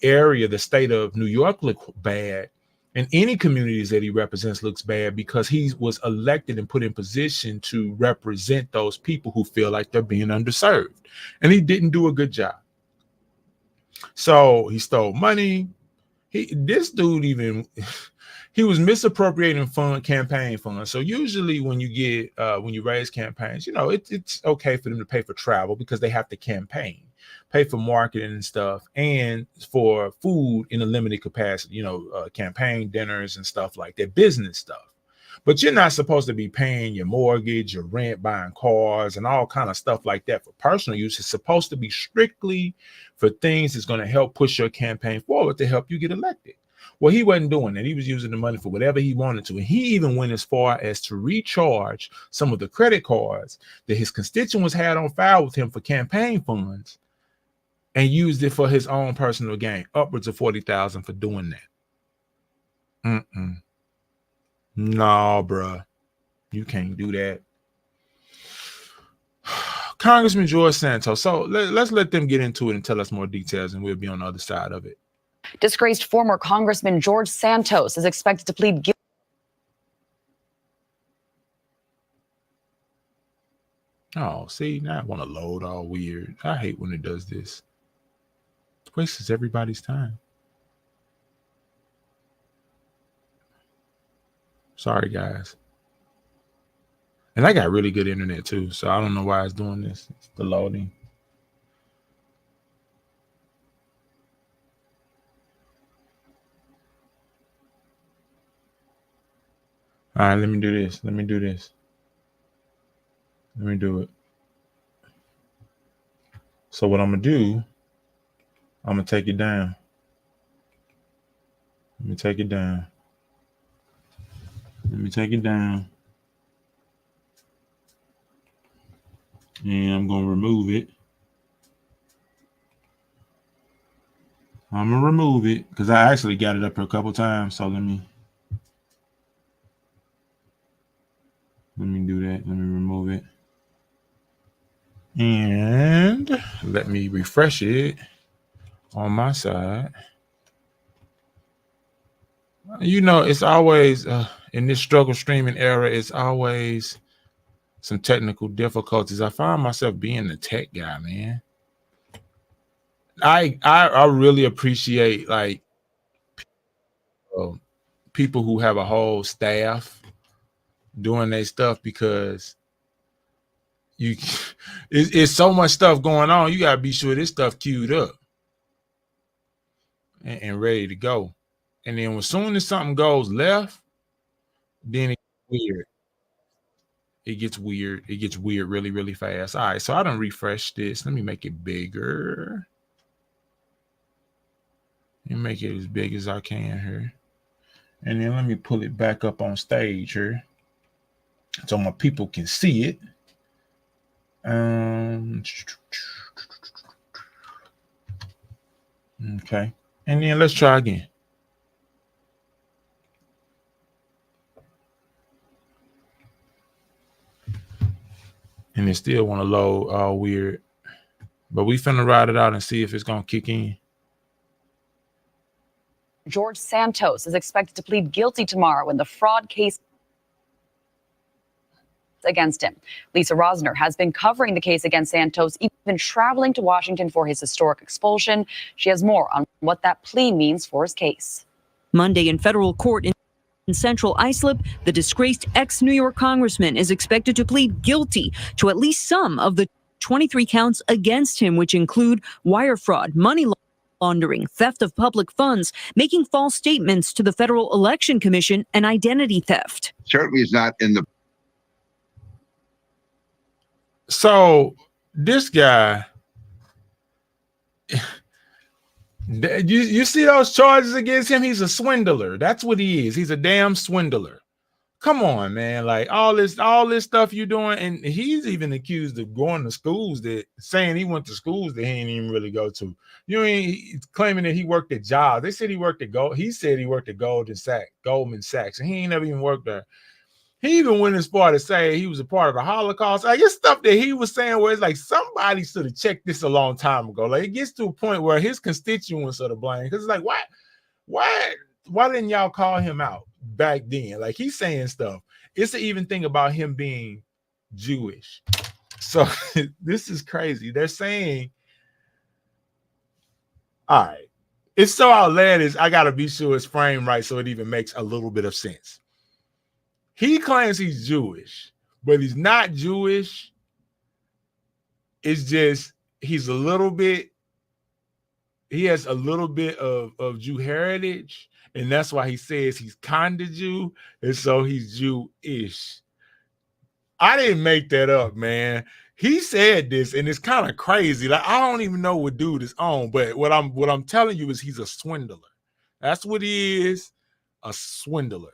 area, the state of New York look bad. And any communities that he represents looks bad because he was elected and put in position to represent those people who feel like they're being underserved. And he didn't do a good job. So he stole money. This dude even, he was misappropriating campaign funds. So usually when you get, when you raise campaigns, you know, it's okay for them to pay for travel because they have to campaign, pay for marketing and stuff, and for food in a limited capacity, you know, campaign dinners and stuff like that, business stuff. But you're not supposed to be paying your mortgage, your rent, buying cars, and all kind of stuff like that for personal use. It's supposed to be strictly for things that's going to help push your campaign forward to help you get elected. Well, he wasn't doing that. He was using the money for whatever he wanted to. And he even went as far as to recharge some of the credit cards that his constituents had on file with him for campaign funds and used it for his own personal gain, upwards of $40,000 for doing that. No, bruh. You can't do that. Congressman George Santos. So let's let them get into it and tell us more details, and we'll be on the other side of it. Disgraced former Congressman George Santos is expected to plead guilty. Oh, see, now I want to load all weird. I hate when it does this. It wastes everybody's time. Sorry, guys. And I got really good internet too, so I don't know why it's doing this. It's the loading. All right, let me do this. Let me do it. So what I'm going to do, I'm going to take it down. Let me take it down. And I'm going to remove it. I'm going to remove it because I actually got it up here a couple times. So let me do that. Let me remove it. And let me refresh it on my side. You know, it's always in this struggle streaming era, it's always some technical difficulties. I find myself being the tech guy, man. I really appreciate like people who have a whole staff doing their stuff because it's so much stuff going on. You gotta be sure this stuff queued up and ready to go. And then as soon as something goes left, then it gets weird. It gets weird really, really fast. All right, so I done refreshed this. Let me make it bigger. And make it as big as I can here. And then let me pull it back up on stage here so my people can see it. Okay. And then let's try again. And it still want to load all weird. But we finna ride it out and see if it's gonna kick in. George Santos is expected to plead guilty tomorrow in the fraud case against him. Lisa Rosner has been covering the case against Santos, even traveling to Washington for his historic expulsion. She has more on what that plea means for his case. Monday in federal court in Central Islip, the disgraced ex-New York congressman is expected to plead guilty to at least some of the 23 counts against him, which include wire fraud, money laundering, theft of public funds, making false statements to the Federal Election Commission, and identity theft. Certainly is not in the. So this guy, you see those charges against him? He's a swindler. That's what he is. He's a damn swindler. Come on, man. Like all this stuff you're doing. And he's even accused of going to schools saying he went to schools that he didn't even really go to. You know, he's claiming that he worked at jobs. They said he worked at He said he worked at Goldman Sachs, and he ain't never even worked there. He even went as far to say he was a part of the Holocaust. I guess stuff that he was saying where it's like somebody should have checked this a long time ago. Like it gets to a point where his constituents are to blame. Because it's like, why didn't y'all call him out back then? Like he's saying stuff. It's an even thing about him being Jewish. So this is crazy. They're saying, all right, it's so outlandish. I gotta be sure it's framed right so it even makes a little bit of sense. He claims he's Jewish, but he's not Jewish. It's just he has a little bit of Jew heritage, and that's why he says he's kind of Jew, and so he's Jewish. I didn't make that up, man. He said this, and it's kind of crazy. Like I don't even know what dude is on, but what I'm telling you is he's a swindler. That's what he is, a swindler.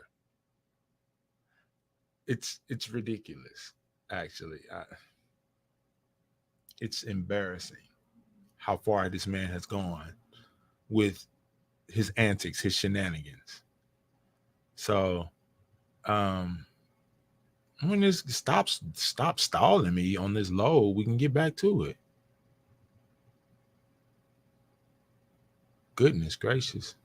It's ridiculous, actually. It's embarrassing how far this man has gone with his antics, his shenanigans. So, when this stop stalling me on this load, we can get back to it. Goodness gracious.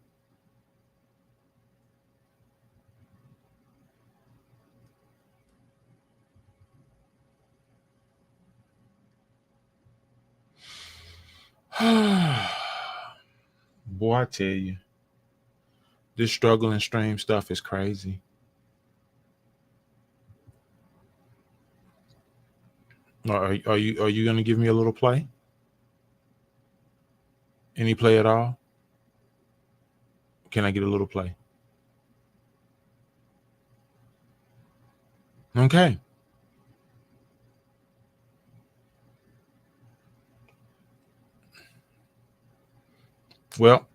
Boy, I tell you, this struggle and stream stuff is crazy. Are you gonna give me a little play? Any play at all? Can I get a little play? Okay. Well,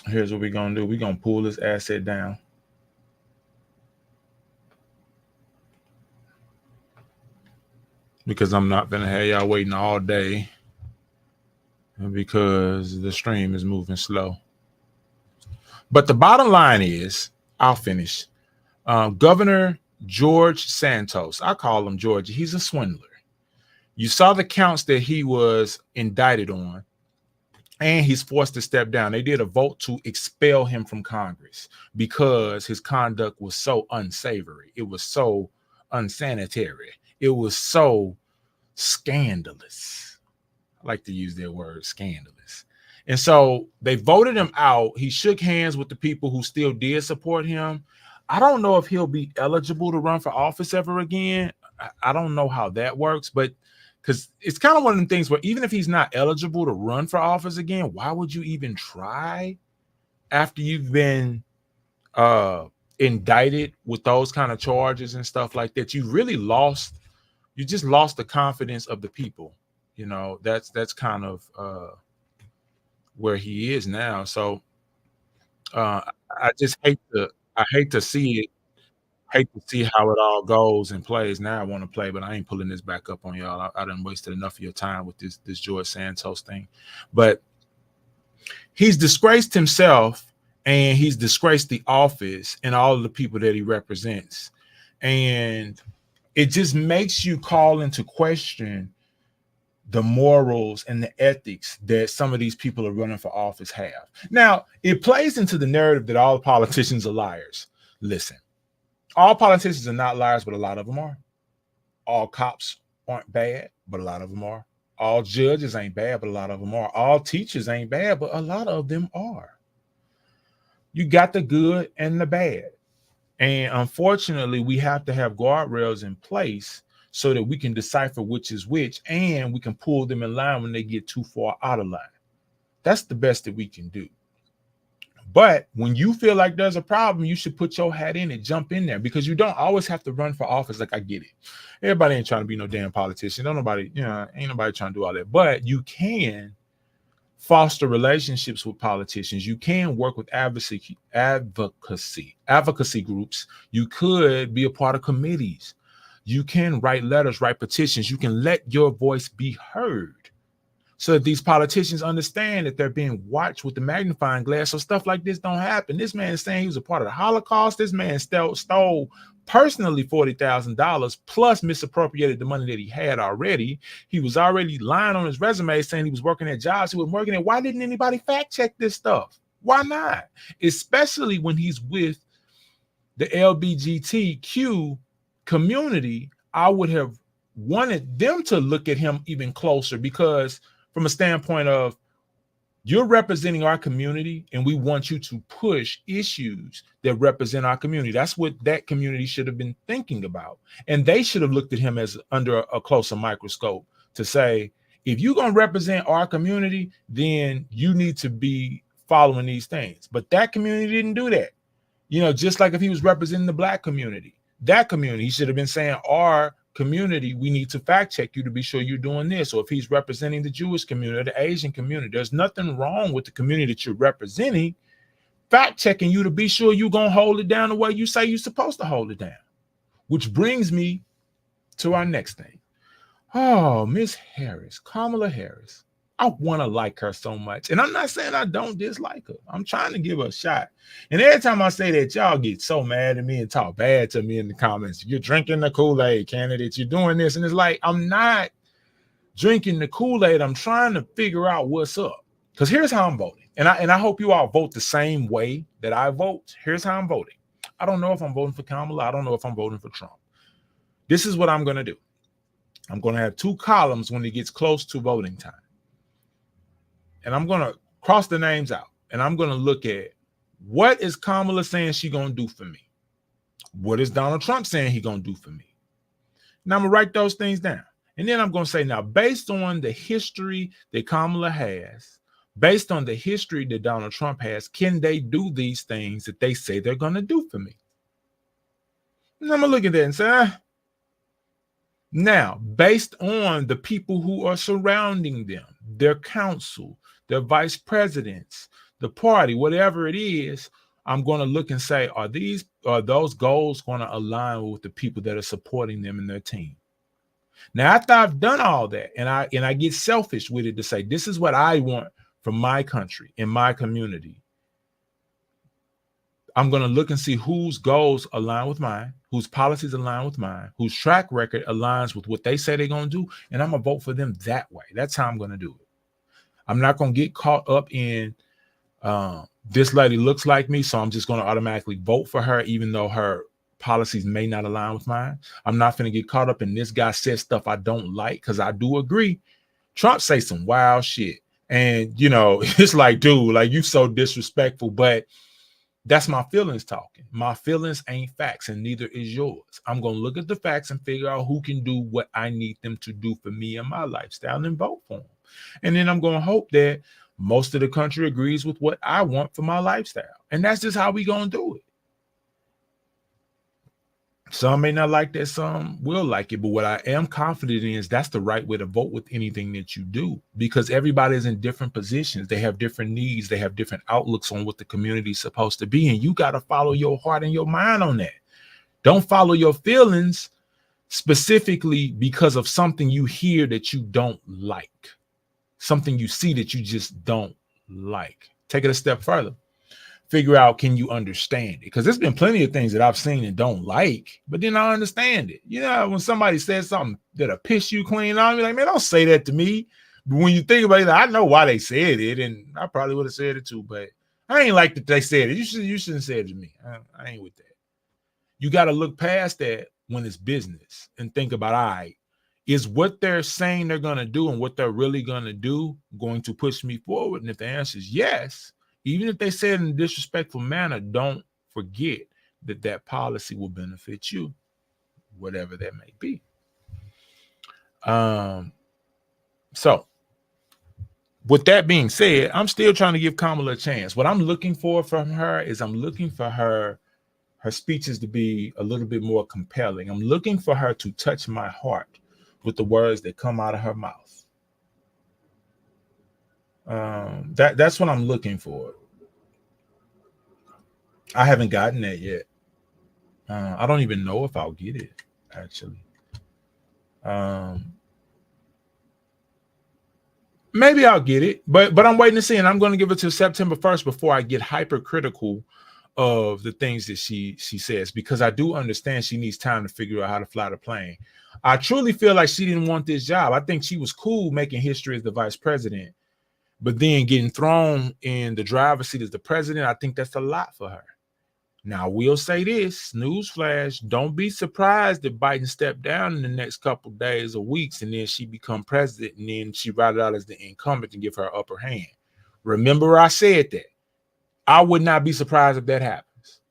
here's what we're going to do. We're going to pull this asset down. Because I'm not going to have y'all waiting all day. And because the stream is moving slow. But the bottom line is, I'll finish. Governor George Santos, I call him George. He's a swindler. You saw the counts that he was indicted on. And he's forced to step down. They did a vote to expel him from Congress because his conduct was so unsavory. It was so unsanitary. It was so scandalous. I like to use that word, scandalous. And so they voted him out. He shook hands with the people who still did support him. I don't know if he'll be eligible to run for office ever again. I don't know how that works, but because it's kind of one of them things where even if he's not eligible to run for office again, why would you even try after you've been indicted with those kind of charges and stuff like that? You just lost the confidence of the people. You know, that's kind of where he is now. So I just hate to see it. Hate to see how it all goes and plays. Now I want to play, but I ain't pulling this back up on y'all. I done wasted enough of your time with this George Santos thing. But he's disgraced himself and he's disgraced the office and all of the people that he represents. And it just makes you call into question the morals and the ethics that some of these people are running for office have. Now, it plays into the narrative that all politicians are liars. Listen, all politicians are not liars, but a lot of them are. All cops aren't bad, but a lot of them are. All judges ain't bad, but a lot of them are. All teachers ain't bad, but a lot of them are. You got the good and the bad. And unfortunately, we have to have guardrails in place so that we can decipher which is which, and we can pull them in line when they get too far out of line. That's the best that we can do. But when you feel like there's a problem, you should put your hat in and jump in there, because you don't always have to run for office. Like, I get it. Everybody ain't trying to be no damn politician. Don't nobody, ain't nobody trying to do all that. But you can foster relationships with politicians. You can work with advocacy groups. You could be a part of committees. You can write letters, write petitions. You can let your voice be heard so that these politicians understand that they're being watched with the magnifying glass, so stuff like this don't happen. This man is saying he was a part of the Holocaust. This man stole personally $40,000 plus misappropriated the money that he had already. He was already lying on his resume saying he was working at jobs he was working at. Why didn't anybody fact check this stuff? Why not? Especially when he's with the LGBTQ community. I would have wanted them to look at him even closer, because from a standpoint of, you're representing our community and we want you to push issues that represent our community. That's what that community should have been thinking about. And they should have looked at him as under a closer microscope to say, if you're going to represent our community, then you need to be following these things. But that community didn't do that. Just like if he was representing the Black community, that community, he should have been saying, our community, we need to fact check you to be sure you're doing this. Or if he's representing the Jewish community or the Asian community, there's nothing wrong with the community that you're representing fact checking you to be sure you're going to hold it down the way you say you're supposed to hold it down. Which brings me to our next thing. Oh, Miss Harris, Kamala Harris. I want to like her so much. And I'm not saying I don't dislike her. I'm trying to give her a shot. And every time I say that, y'all get so mad at me and talk bad to me in the comments. You're drinking the Kool-Aid, candidate. You're doing this. And it's like, I'm not drinking the Kool-Aid. I'm trying to figure out what's up. Because here's how I'm voting. And I hope you all vote the same way that I vote. Here's how I'm voting. I don't know if I'm voting for Kamala. I don't know if I'm voting for Trump. This is what I'm going to do. I'm going to have two columns when it gets close to voting time. And I'm going to cross the names out. And I'm going to look at, what is Kamala saying she's going to do for me? What is Donald Trump saying he's going to do for me? Now I'm going to write those things down. And then I'm going to say, now, based on the history that Kamala has, based on the history that Donald Trump has, can they do these things that they say they're going to do for me? And I'm going to look at that and say, Now, based on the people who are surrounding them, their council, their vice presidents, the party, whatever it is, I'm going to look and say, are those goals going to align with the people that are supporting them and their team? Now, after I've done all that, and I get selfish with it to say, this is what I want from my country and my community, I'm going to look and see whose goals align with mine, whose policies align with mine, whose track record aligns with what they say they're going to do, and I'm going to vote for them that way. That's how I'm going to do it. I'm not going to get caught up in this lady looks like me, so I'm just going to automatically vote for her, even though her policies may not align with mine. I'm not going to get caught up in this guy says stuff I don't like, because I do agree. Trump say some wild shit. And, you know, it's like, dude, like, you so disrespectful, but that's my feelings talking. My feelings ain't facts, and neither is yours. I'm going to look at the facts and figure out who can do what I need them to do for me and my lifestyle and vote for them. And then I'm going to hope that most of the country agrees with what I want for my lifestyle. And that's just how we going to do it. Some may not like that, some will like it, but what I am confident in is that's the right way to vote with anything that you do, because everybody is in different positions. They have different needs. They have different outlooks on what the community is supposed to be. And you got to follow your heart and your mind on that. Don't follow your feelings specifically because of something you hear that you don't like, something you see that you just don't like. Take it a step further. figure out, can you understand it? Because there's been plenty of things that I've seen and don't like, but then I understand it. You know, when somebody says something that'll piss you clean on, you're like, man, don't say that to me. But when you think about it, I know why they said it, and I probably would have said it too, but I ain't like that they said it. You shouldn't say it to me. I ain't with that. You got to look past that when it's business and think about, all right, is what they're saying they're going to do and what they're really going to do going to push me forward? And if the answer is yes, even if they say it in a disrespectful manner, don't forget that that policy will benefit you, whatever that may be. So with that being said, I'm still trying to give Kamala a chance. What I'm looking for from her is I'm looking for her speeches to be a little bit more compelling. I'm looking for her to touch my heart with the words that come out of her mouth. That's what I'm looking for. I haven't gotten that yet. I don't even know if I'll get it, actually. Maybe I'll get it, but I'm waiting to see, and I'm going to give it to September 1st before I get hypercritical of the things that she says, because I do understand she needs time to figure out how to fly the plane. I truly feel like she didn't want this job. I think she was cool making history as the vice president, but then getting thrown in the driver's seat as the president, I think that's a lot for her. Now, I will say this, newsflash, don't be surprised if Biden stepped down in the next couple of days or weeks and then she become president and then she ride it out as the incumbent to give her upper hand. Remember, I said that. I would not be surprised if that happens.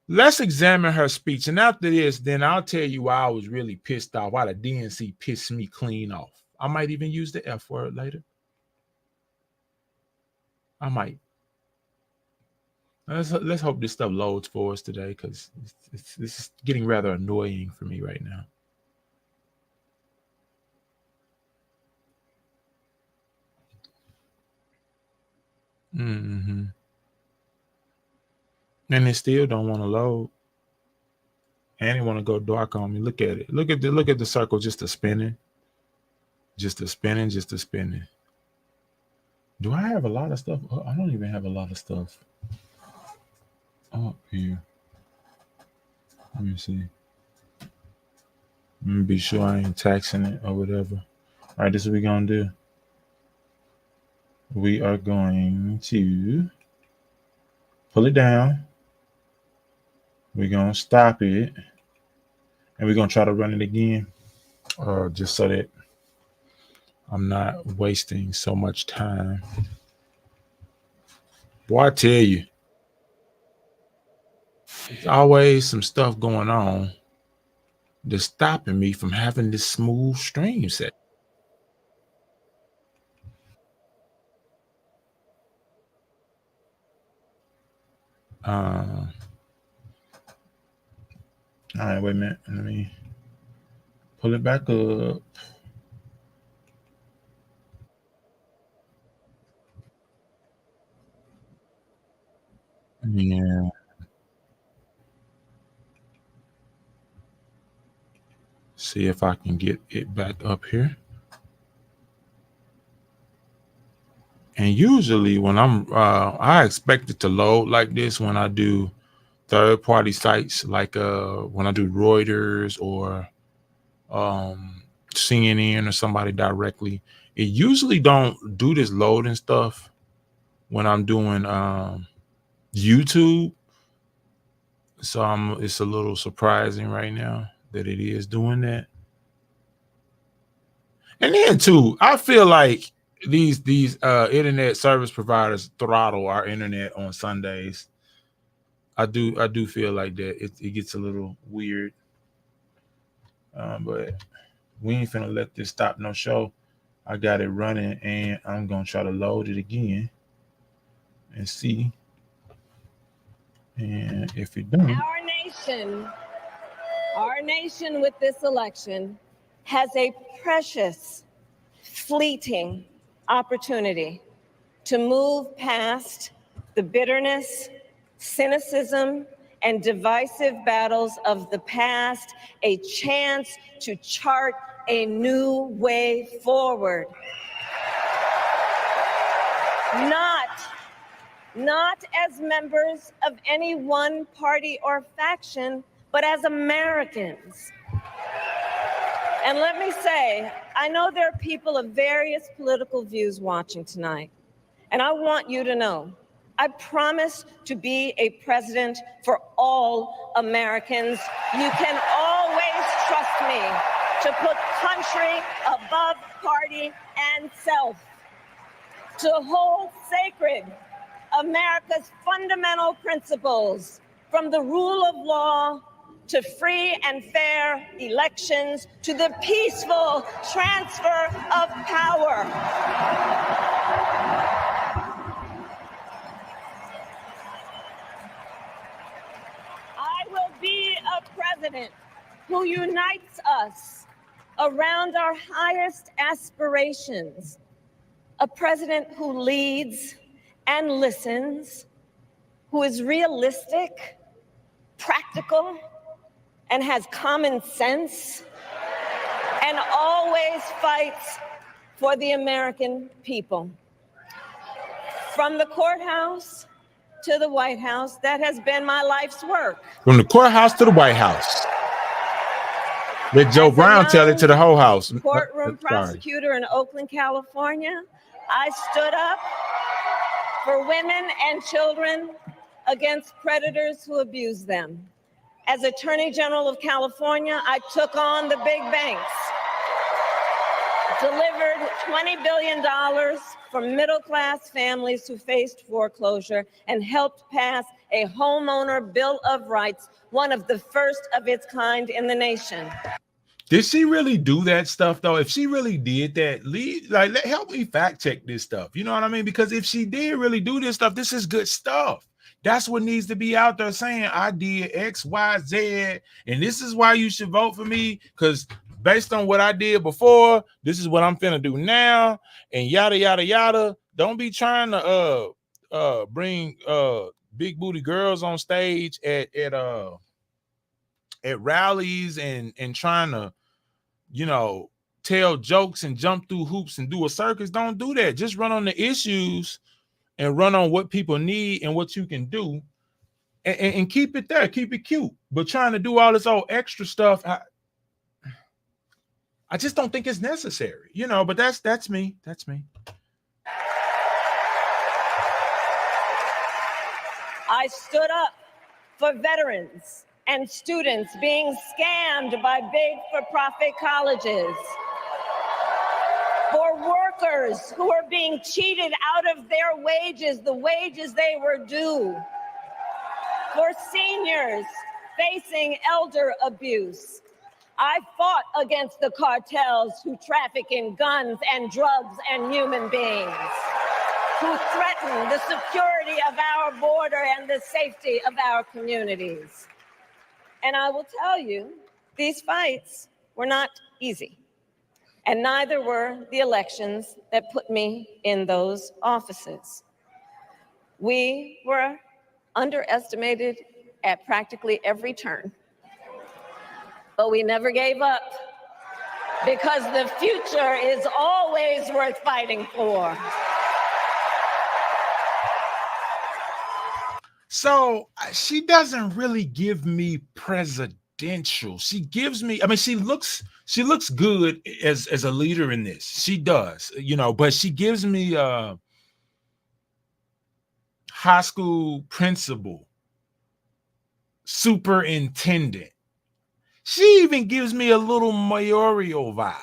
Let's examine her speech. And after this, then I'll tell you why I was really pissed off, why the DNC pissed me clean off. I might even use the F word later. I might. Let's hope this stuff loads for us today, because it's getting rather annoying for me right now. And they still don't want to load. And they want to go dark on me. Look at it. Look at the circle just a spinning. Just a spinning, just a spinning. Do I have a lot of stuff? I don't even have a lot of stuff up here. Let me see. Let me be sure I ain't taxing it or whatever. All right, this is what we're going to do. We are going to pull it down. We're going to stop it. And we're going to try to run it again. Just so that I'm not wasting so much time. Boy, I tell you, there's always some stuff going on that's stopping me from having this smooth stream set. All right, wait a minute. Let me pull it back up. Yeah. See if I can get it back up here. And usually when I expect it to load like this when I do third-party sites, like when I do Reuters or CNN or somebody directly. It usually don't do this loading stuff when I'm doing YouTube. So it's a little surprising right now that it is doing that. And then too, I feel like these internet service providers throttle our internet on Sundays. I do feel like that it gets a little weird. But we ain't finna let this stop no show. I got it running and I'm gonna try to load it again and see. And if it don't. Our nation with this election has a precious, fleeting opportunity to move past the bitterness, cynicism, and divisive battles of the past, a chance to chart a new not as members of any one party or faction, but as Americans. And let me say, I know there are people of various political views watching tonight, and I want you to know, I promise to be a president for all Americans. You can always trust me to put country above party and self, to hold sacred America's fundamental principles, from the rule of law to free and fair elections, to the peaceful transfer of power. I will be a president who unites us around our highest aspirations, a president who leads and listens, who is realistic, practical, and has common sense, and always fights for the American people. From the courthouse to the White House, that has been my life's work. From the courthouse to the White House. Let Joe Brown tell it to the whole house. Courtroom prosecutor in Oakland, California, I stood up for women and children against predators who abuse them. As Attorney General of California, I took on the big banks, delivered $20 billion for middle-class families who faced foreclosure, and helped pass a homeowner bill of rights, one of the first of its kind in the nation. Did she really do that stuff though? If she really did that, help me fact check this stuff. You know what I mean? Because if she did really do this stuff, this is good stuff. That's what needs to be out there saying, I did X, Y, Z, and this is why you should vote for me, because based on what I did before, this is what I'm finna do now, and yada, yada, yada. Don't be trying to bring big booty girls on stage at rallies and trying to, you know, tell jokes and jump through hoops and do a circus. Don't do that. Just run on the issues and run on what people need and what you can do, and keep it there, keep it cute. But trying to do all this old extra stuff, I just don't think it's necessary, you know. But that's me. That's me. I stood up for veterans and students being scammed by big for-profit colleges, for workers who are being cheated out of their wages, the wages they were due, for seniors facing elder abuse. I fought against the cartels who traffic in guns and drugs and human beings, who threaten the security of our border and the safety of our communities. And I will tell you, these fights were not easy. And neither were the elections that put me in those offices. We were underestimated at practically every turn. But we never gave up, because the future is always worth fighting for. So she doesn't really give me presidential. She gives me, I mean, she looks good as a leader in this. She does, you know, but she gives me high school principal, superintendent. She even gives me a little mayoral vibe,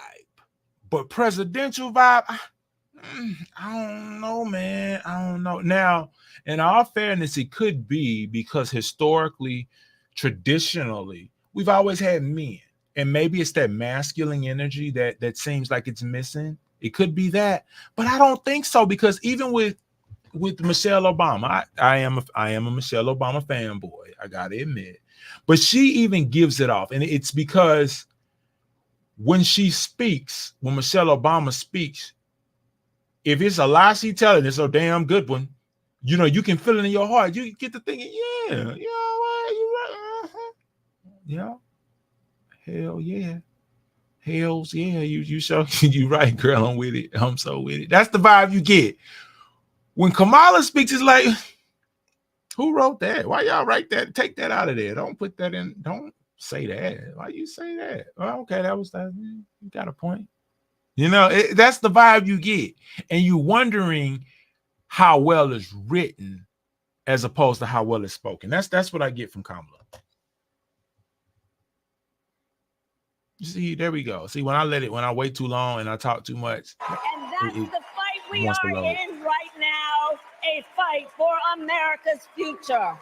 but presidential vibe, I don't know, man. I don't know. Now, in all fairness, it could be because historically, traditionally, we've always had men, and maybe it's that masculine energy that seems like it's missing. It could be that, but I don't think so, because even with Michelle Obama, I am a Michelle Obama fanboy, I gotta admit, but she even gives it off, and it's because when she speaks, when Michelle Obama speaks, if it's a lie she telling, it's a damn good one. You know, you can feel it in your heart. You get to thinking, yeah, you know what, you're right. Yeah, hell yeah, hells yeah. You so you right, girl. I'm with it. I'm so with it. That's the vibe you get when Kamala speaks. It's like, Who wrote that? Why y'all write that? Take that out of there. Don't put that in. Don't say that. Why you say that? Well, okay, that was that. You got a point. You know, that's the vibe you get. And you wondering how well it's written as opposed to how well it's spoken. That's what I get from Kamala. You see, there we go. See, when I wait too long and I talk too much. And that's the fight we are in right now, a fight for America's future.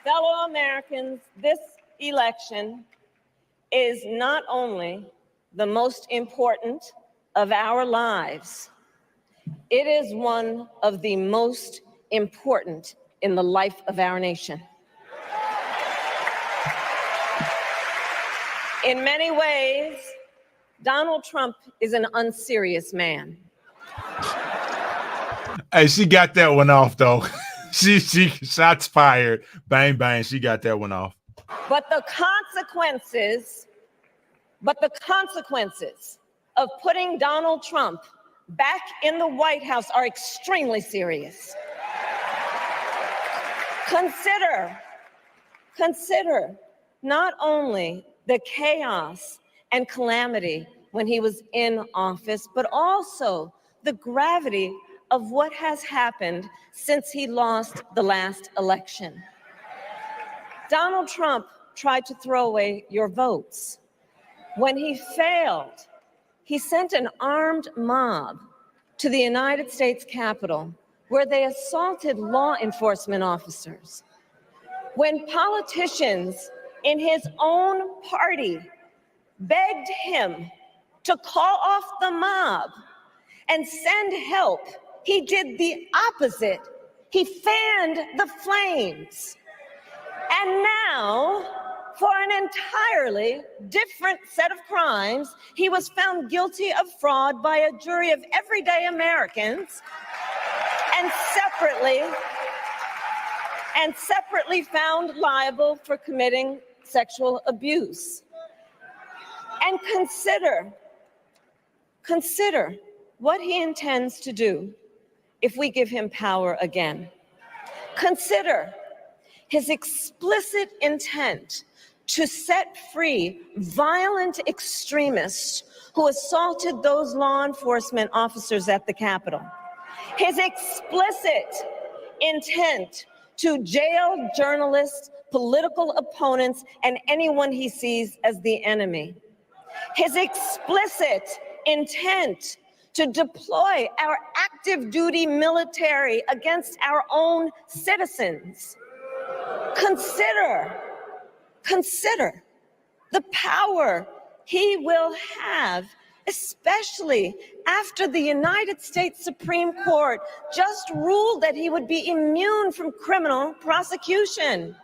Fellow Americans, this election is not only the most important of our lives, it is one of the most important in the life of our nation. In many ways, Donald Trump is an unserious man. Hey, she got that one off though. she shots fired. Bang bang. She got that one off. But the consequences of putting Donald Trump back in the White House are extremely serious. Consider not only the chaos and calamity when he was in office, but also the gravity of what has happened since he lost the last election. Donald Trump tried to throw away your votes. When he failed, he sent an armed mob to the United States Capitol where they assaulted law enforcement officers. When politicians in his own party begged him to call off the mob and send help, he did the opposite. He fanned the flames. And now, for an entirely different set of crimes, he was found guilty of fraud by a jury of everyday Americans and separately found liable for committing sexual abuse. And consider what he intends to do if we give him power again. Consider his explicit intent to set free violent extremists who assaulted those law enforcement officers at the Capitol. His explicit intent to jail journalists, political opponents, and anyone he sees as the enemy. His explicit intent to deploy our active duty military against our own citizens. Consider the power he will have, especially after the United States Supreme Court just ruled that he would be immune from criminal prosecution.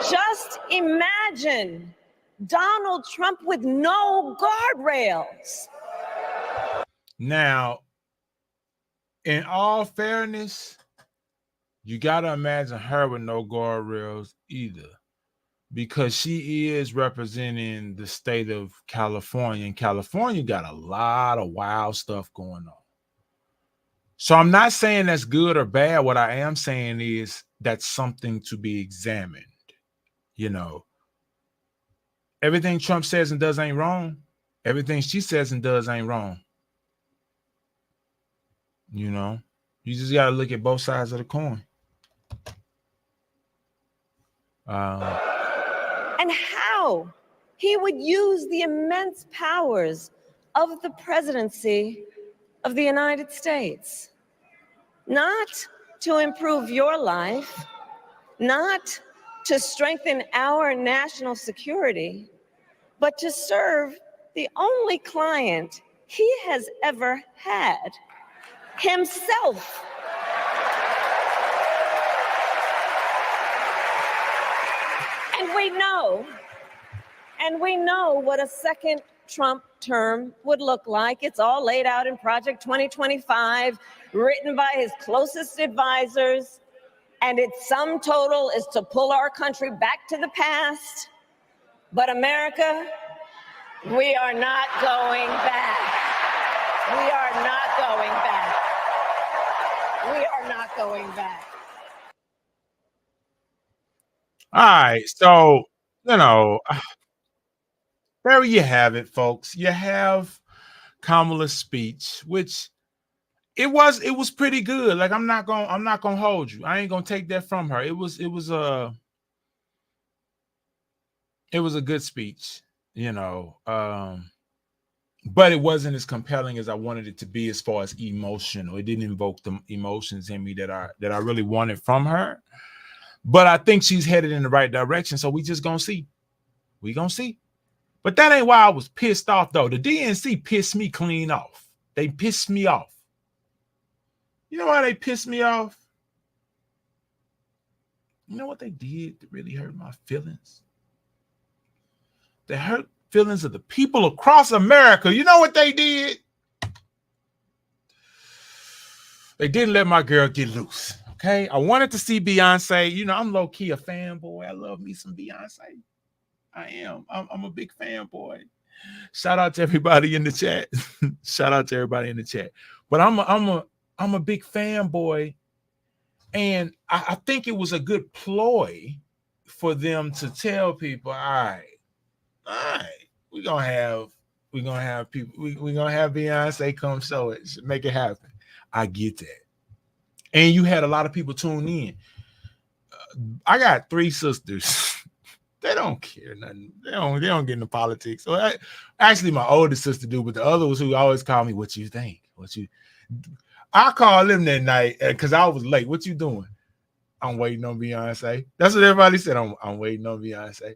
Just imagine Donald Trump with no guardrails. Now, in all fairness, you got to imagine her with no guardrails either, because she is representing the state of California, and California got a lot of wild stuff going on. So I'm not saying that's good or bad. What I am saying is that's something to be examined. You know, everything Trump says and does ain't wrong. Everything she says and does ain't wrong. You know, you just got to look at both sides of the coin. And how he would use the immense powers of the presidency of the United States, not to improve your life, not to strengthen our national security, but to serve the only client he has ever had, himself. And we know what a second Trump term would look like. It's all laid out in Project 2025, written by his closest advisors. And its sum total is to pull our country back to the past. But America, we are not going back. We are not going back. We are not going back. All right, so there you have it, folks. You have Kamala's speech, which it was pretty good. Like I'm not gonna hold you. I ain't gonna take that from her. It was a good speech, but it wasn't as compelling as I wanted it to be as far as emotional. It didn't invoke the emotions in me that I really wanted from her. But I think she's headed in the right direction. So we just gonna see. We gonna see. But that ain't why I was pissed off, though. The DNC pissed me clean off. They pissed me off. You know why they pissed me off? You know what they did that really hurt my feelings? They hurt feelings of the people across America. You know what they did? They didn't let my girl get loose. Okay, I wanted to see Beyonce. I'm low-key a fanboy. I love me some Beyonce. I am. I'm a big fanboy. Shout out to everybody in the chat. Shout out to everybody in the chat. But I'm a big fanboy, and I think it was a good ploy for them to tell people, all right, we're gonna have people. We're gonna have Beyonce come show it, make it happen. I get that. And you had a lot of people tune in. I got 3 sisters. They don't care nothing. They don't get into politics. So actually, my oldest sister do, but the other was who always call me, "What you think? I called them that night because I was late. What you doing? I'm waiting on Beyonce. That's what everybody said. I'm waiting on Beyonce.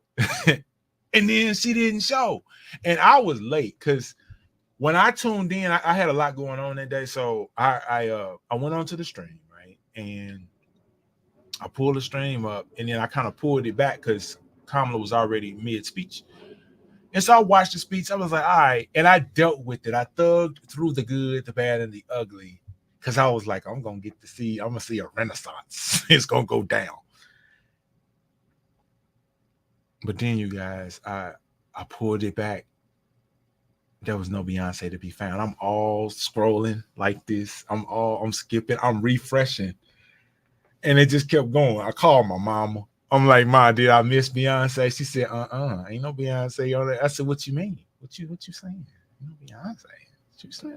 And then she didn't show. And I was late because when I tuned in, I had a lot going on that day. So I went onto the stream, right? And I pulled the stream up, and then I kind of pulled it back because Kamala was already mid-speech. And so I watched the speech. I was like, all right. And I dealt with it. I thugged through the good, the bad, and the ugly. Because I was like, I'm going to see a renaissance. It's going to go down. But then, you guys, I pulled it back. There was no Beyonce to be found. I'm all scrolling like this. I'm skipping. I'm refreshing. And it just kept going. I called my mama. I'm like, Ma, did I miss Beyonce? She said, ain't no Beyonce on there. I said, what you mean? What you saying? Ain't no Beyonce. She said,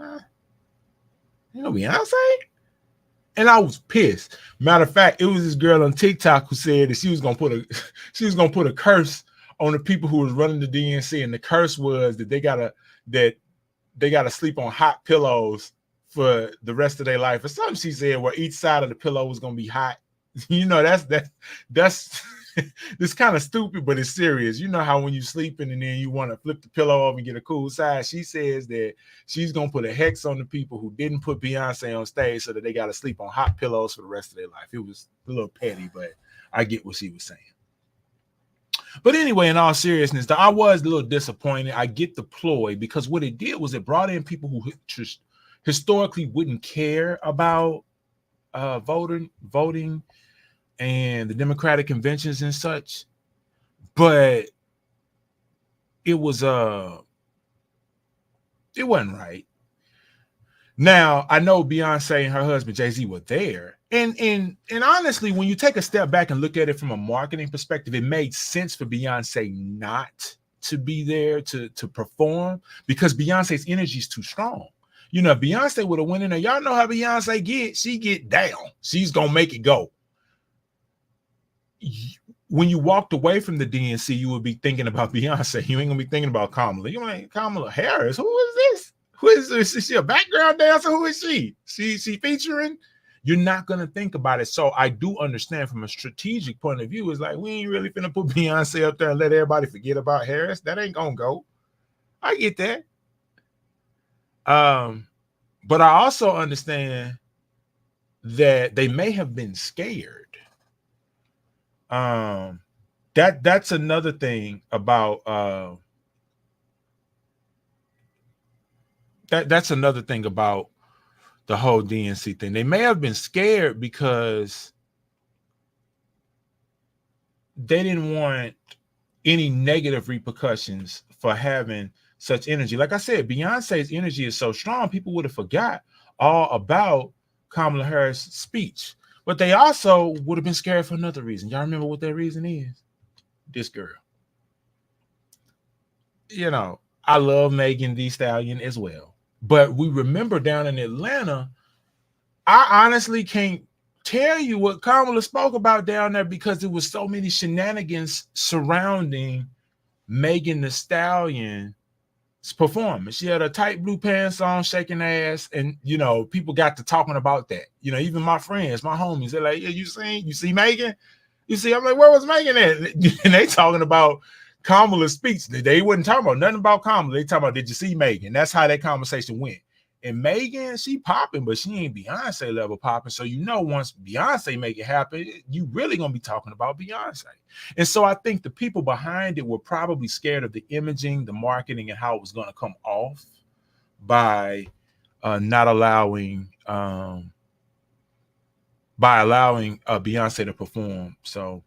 ain't no Beyonce? And I was pissed. Matter of fact, it was this girl on TikTok who said that she was gonna put a curse on the people who was running the DNC, and the curse was that they gotta sleep on hot pillows for the rest of their life, or something. She said where each side of the pillow was gonna be hot. That's this kind of stupid, but it's serious. You know how when you sleeping and then you want to flip the pillow over and get a cool side. She says that she's gonna put a hex on the people who didn't put Beyonce on stage so that they got to sleep on hot pillows for the rest of their life. It was a little petty, but I get what she was saying. But anyway, in all seriousness, I was a little disappointed. I get the ploy because what it did was it brought in people who historically wouldn't care about voting and the Democratic conventions and such, but it wasn't right. Now I know Beyonce and her husband Jay-Z were there, and honestly, when you take a step back and look at it from a marketing perspective, it made sense for Beyonce not to be there to perform because Beyonce's energy is too strong. If Beyonce would have went in there, y'all know how Beyonce she get down. She's gonna make it go. When you walked away from the DNC, you would be thinking about Beyonce. You ain't gonna be thinking about Kamala. You're like, Kamala Harris, who is this? Who is this? Is she a background dancer? Who is she? She featuring? You're not gonna think about it. So I do understand from a strategic point of view, it's like we ain't really finna put Beyonce up there and let everybody forget about Harris. That ain't gonna go. I get that. But I also understand that they may have been scared. That's another thing about that's another thing about the whole DNC thing. They may have been scared because they didn't want any negative repercussions for having such energy. Like I said, Beyonce's energy is so strong, people would have forgot all about Kamala Harris' speech. But they also would have been scared for another reason. Y'all remember what that reason is? This girl. You know, I love Megan Thee Stallion as well. But we remember down in Atlanta, I honestly can't tell you what Kamala spoke about down there because there was so many shenanigans surrounding Megan Thee Stallion's performance. She had a tight blue pants on, shaking ass, and you know, people got to talking about that. You know, even my friends, my homies, they're like, "Yeah, you see Megan? You see?" I'm like, "Where was Megan at?" And they talking about Kamala's speech. They wasn't talking about nothing about Kamala. They talking about, "Did you see Megan?" That's how that conversation went. And Megan, she popping, but she ain't Beyonce level popping. So you know, once Beyonce make it happen, you really gonna be talking about Beyonce. And so I think the people behind it were probably scared of the imaging, the marketing, and how it was gonna come off by not allowing Beyonce to perform. So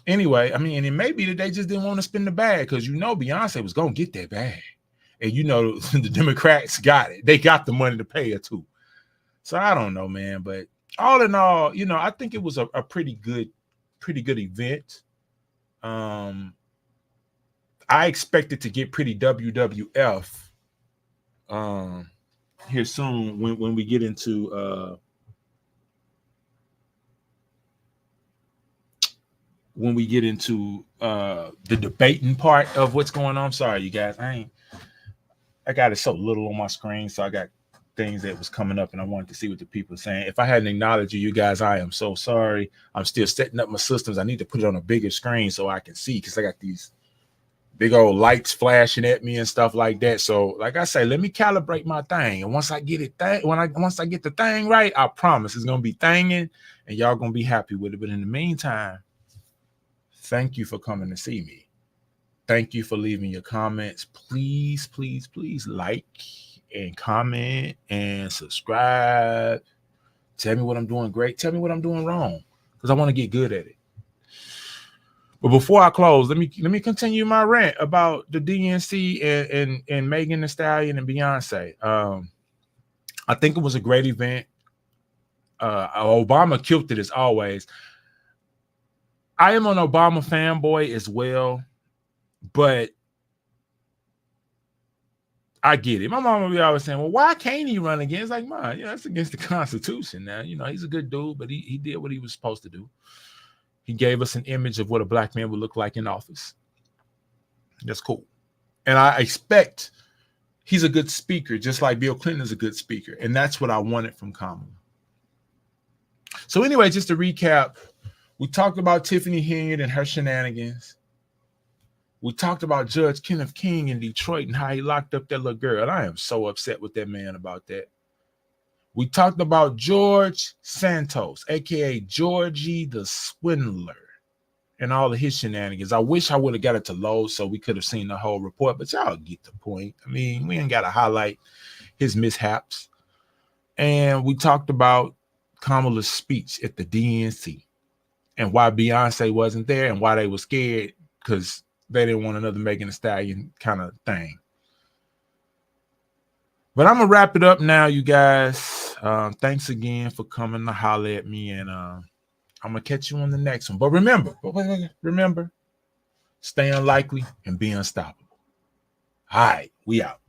anyway, I mean, and it may be that they just didn't want to spend the bag because you know Beyonce was gonna get that bag. And you know, the Democrats got it. They got the money to pay her too. So I don't know, man. But all in all, you know, I think it was a pretty good event. I expected to get pretty WWF here soon when we get into the debating part of what's going on. I'm sorry, you guys. I got it so little on my screen, so I got things that was coming up, and I wanted to see what the people are saying. If I hadn't acknowledged you guys, I am so sorry. I'm still setting up my systems. I need to put it on a bigger screen so I can see, because I got these big old lights flashing at me and stuff like that. So, like I say, let me calibrate my thing, and once I get it, once I get the thing right, I promise it's gonna be thinging, and y'all gonna be happy with it. But in the meantime, thank you for coming to see me. Thank you for leaving your comments. Please, please, please like and comment and subscribe. Tell me what I'm doing great. Tell me what I'm doing wrong, because I want to get good at it. But before I close, let me continue my rant about the DNC and Megan Thee Stallion and Beyonce. I think it was a great event. Obama killed it as always. I am an Obama fanboy as well. But I get it. My mom will be always saying, well, why can't he run again? It's like, man, you know, that's against the Constitution now. You know, he's a good dude, but he did what he was supposed to do. He gave us an image of what a black man would look like in office. That's cool. And I expect he's a good speaker, just like Bill Clinton is a good speaker. And that's what I wanted from Kamala. So anyway, just to recap, we talked about Tiffany Henyard and her shenanigans. We talked about Judge Kenneth King in Detroit and how he locked up that little girl. And I am so upset with that man about that. We talked about George Santos, a.k.a. Georgie the Swindler, and all of his shenanigans. I wish I would have got it to load so we could have seen the whole report, but y'all get the point. I mean, we ain't got to highlight his mishaps. And we talked about Kamala's speech at the DNC and why Beyonce wasn't there and why they were scared, because they didn't want another Megan Thee Stallion kind of thing. But I'm going to wrap it up now, you guys. Thanks again for coming to holler at me, and I'm going to catch you on the next one. But remember, stay unlikely and be unstoppable. All right, we out.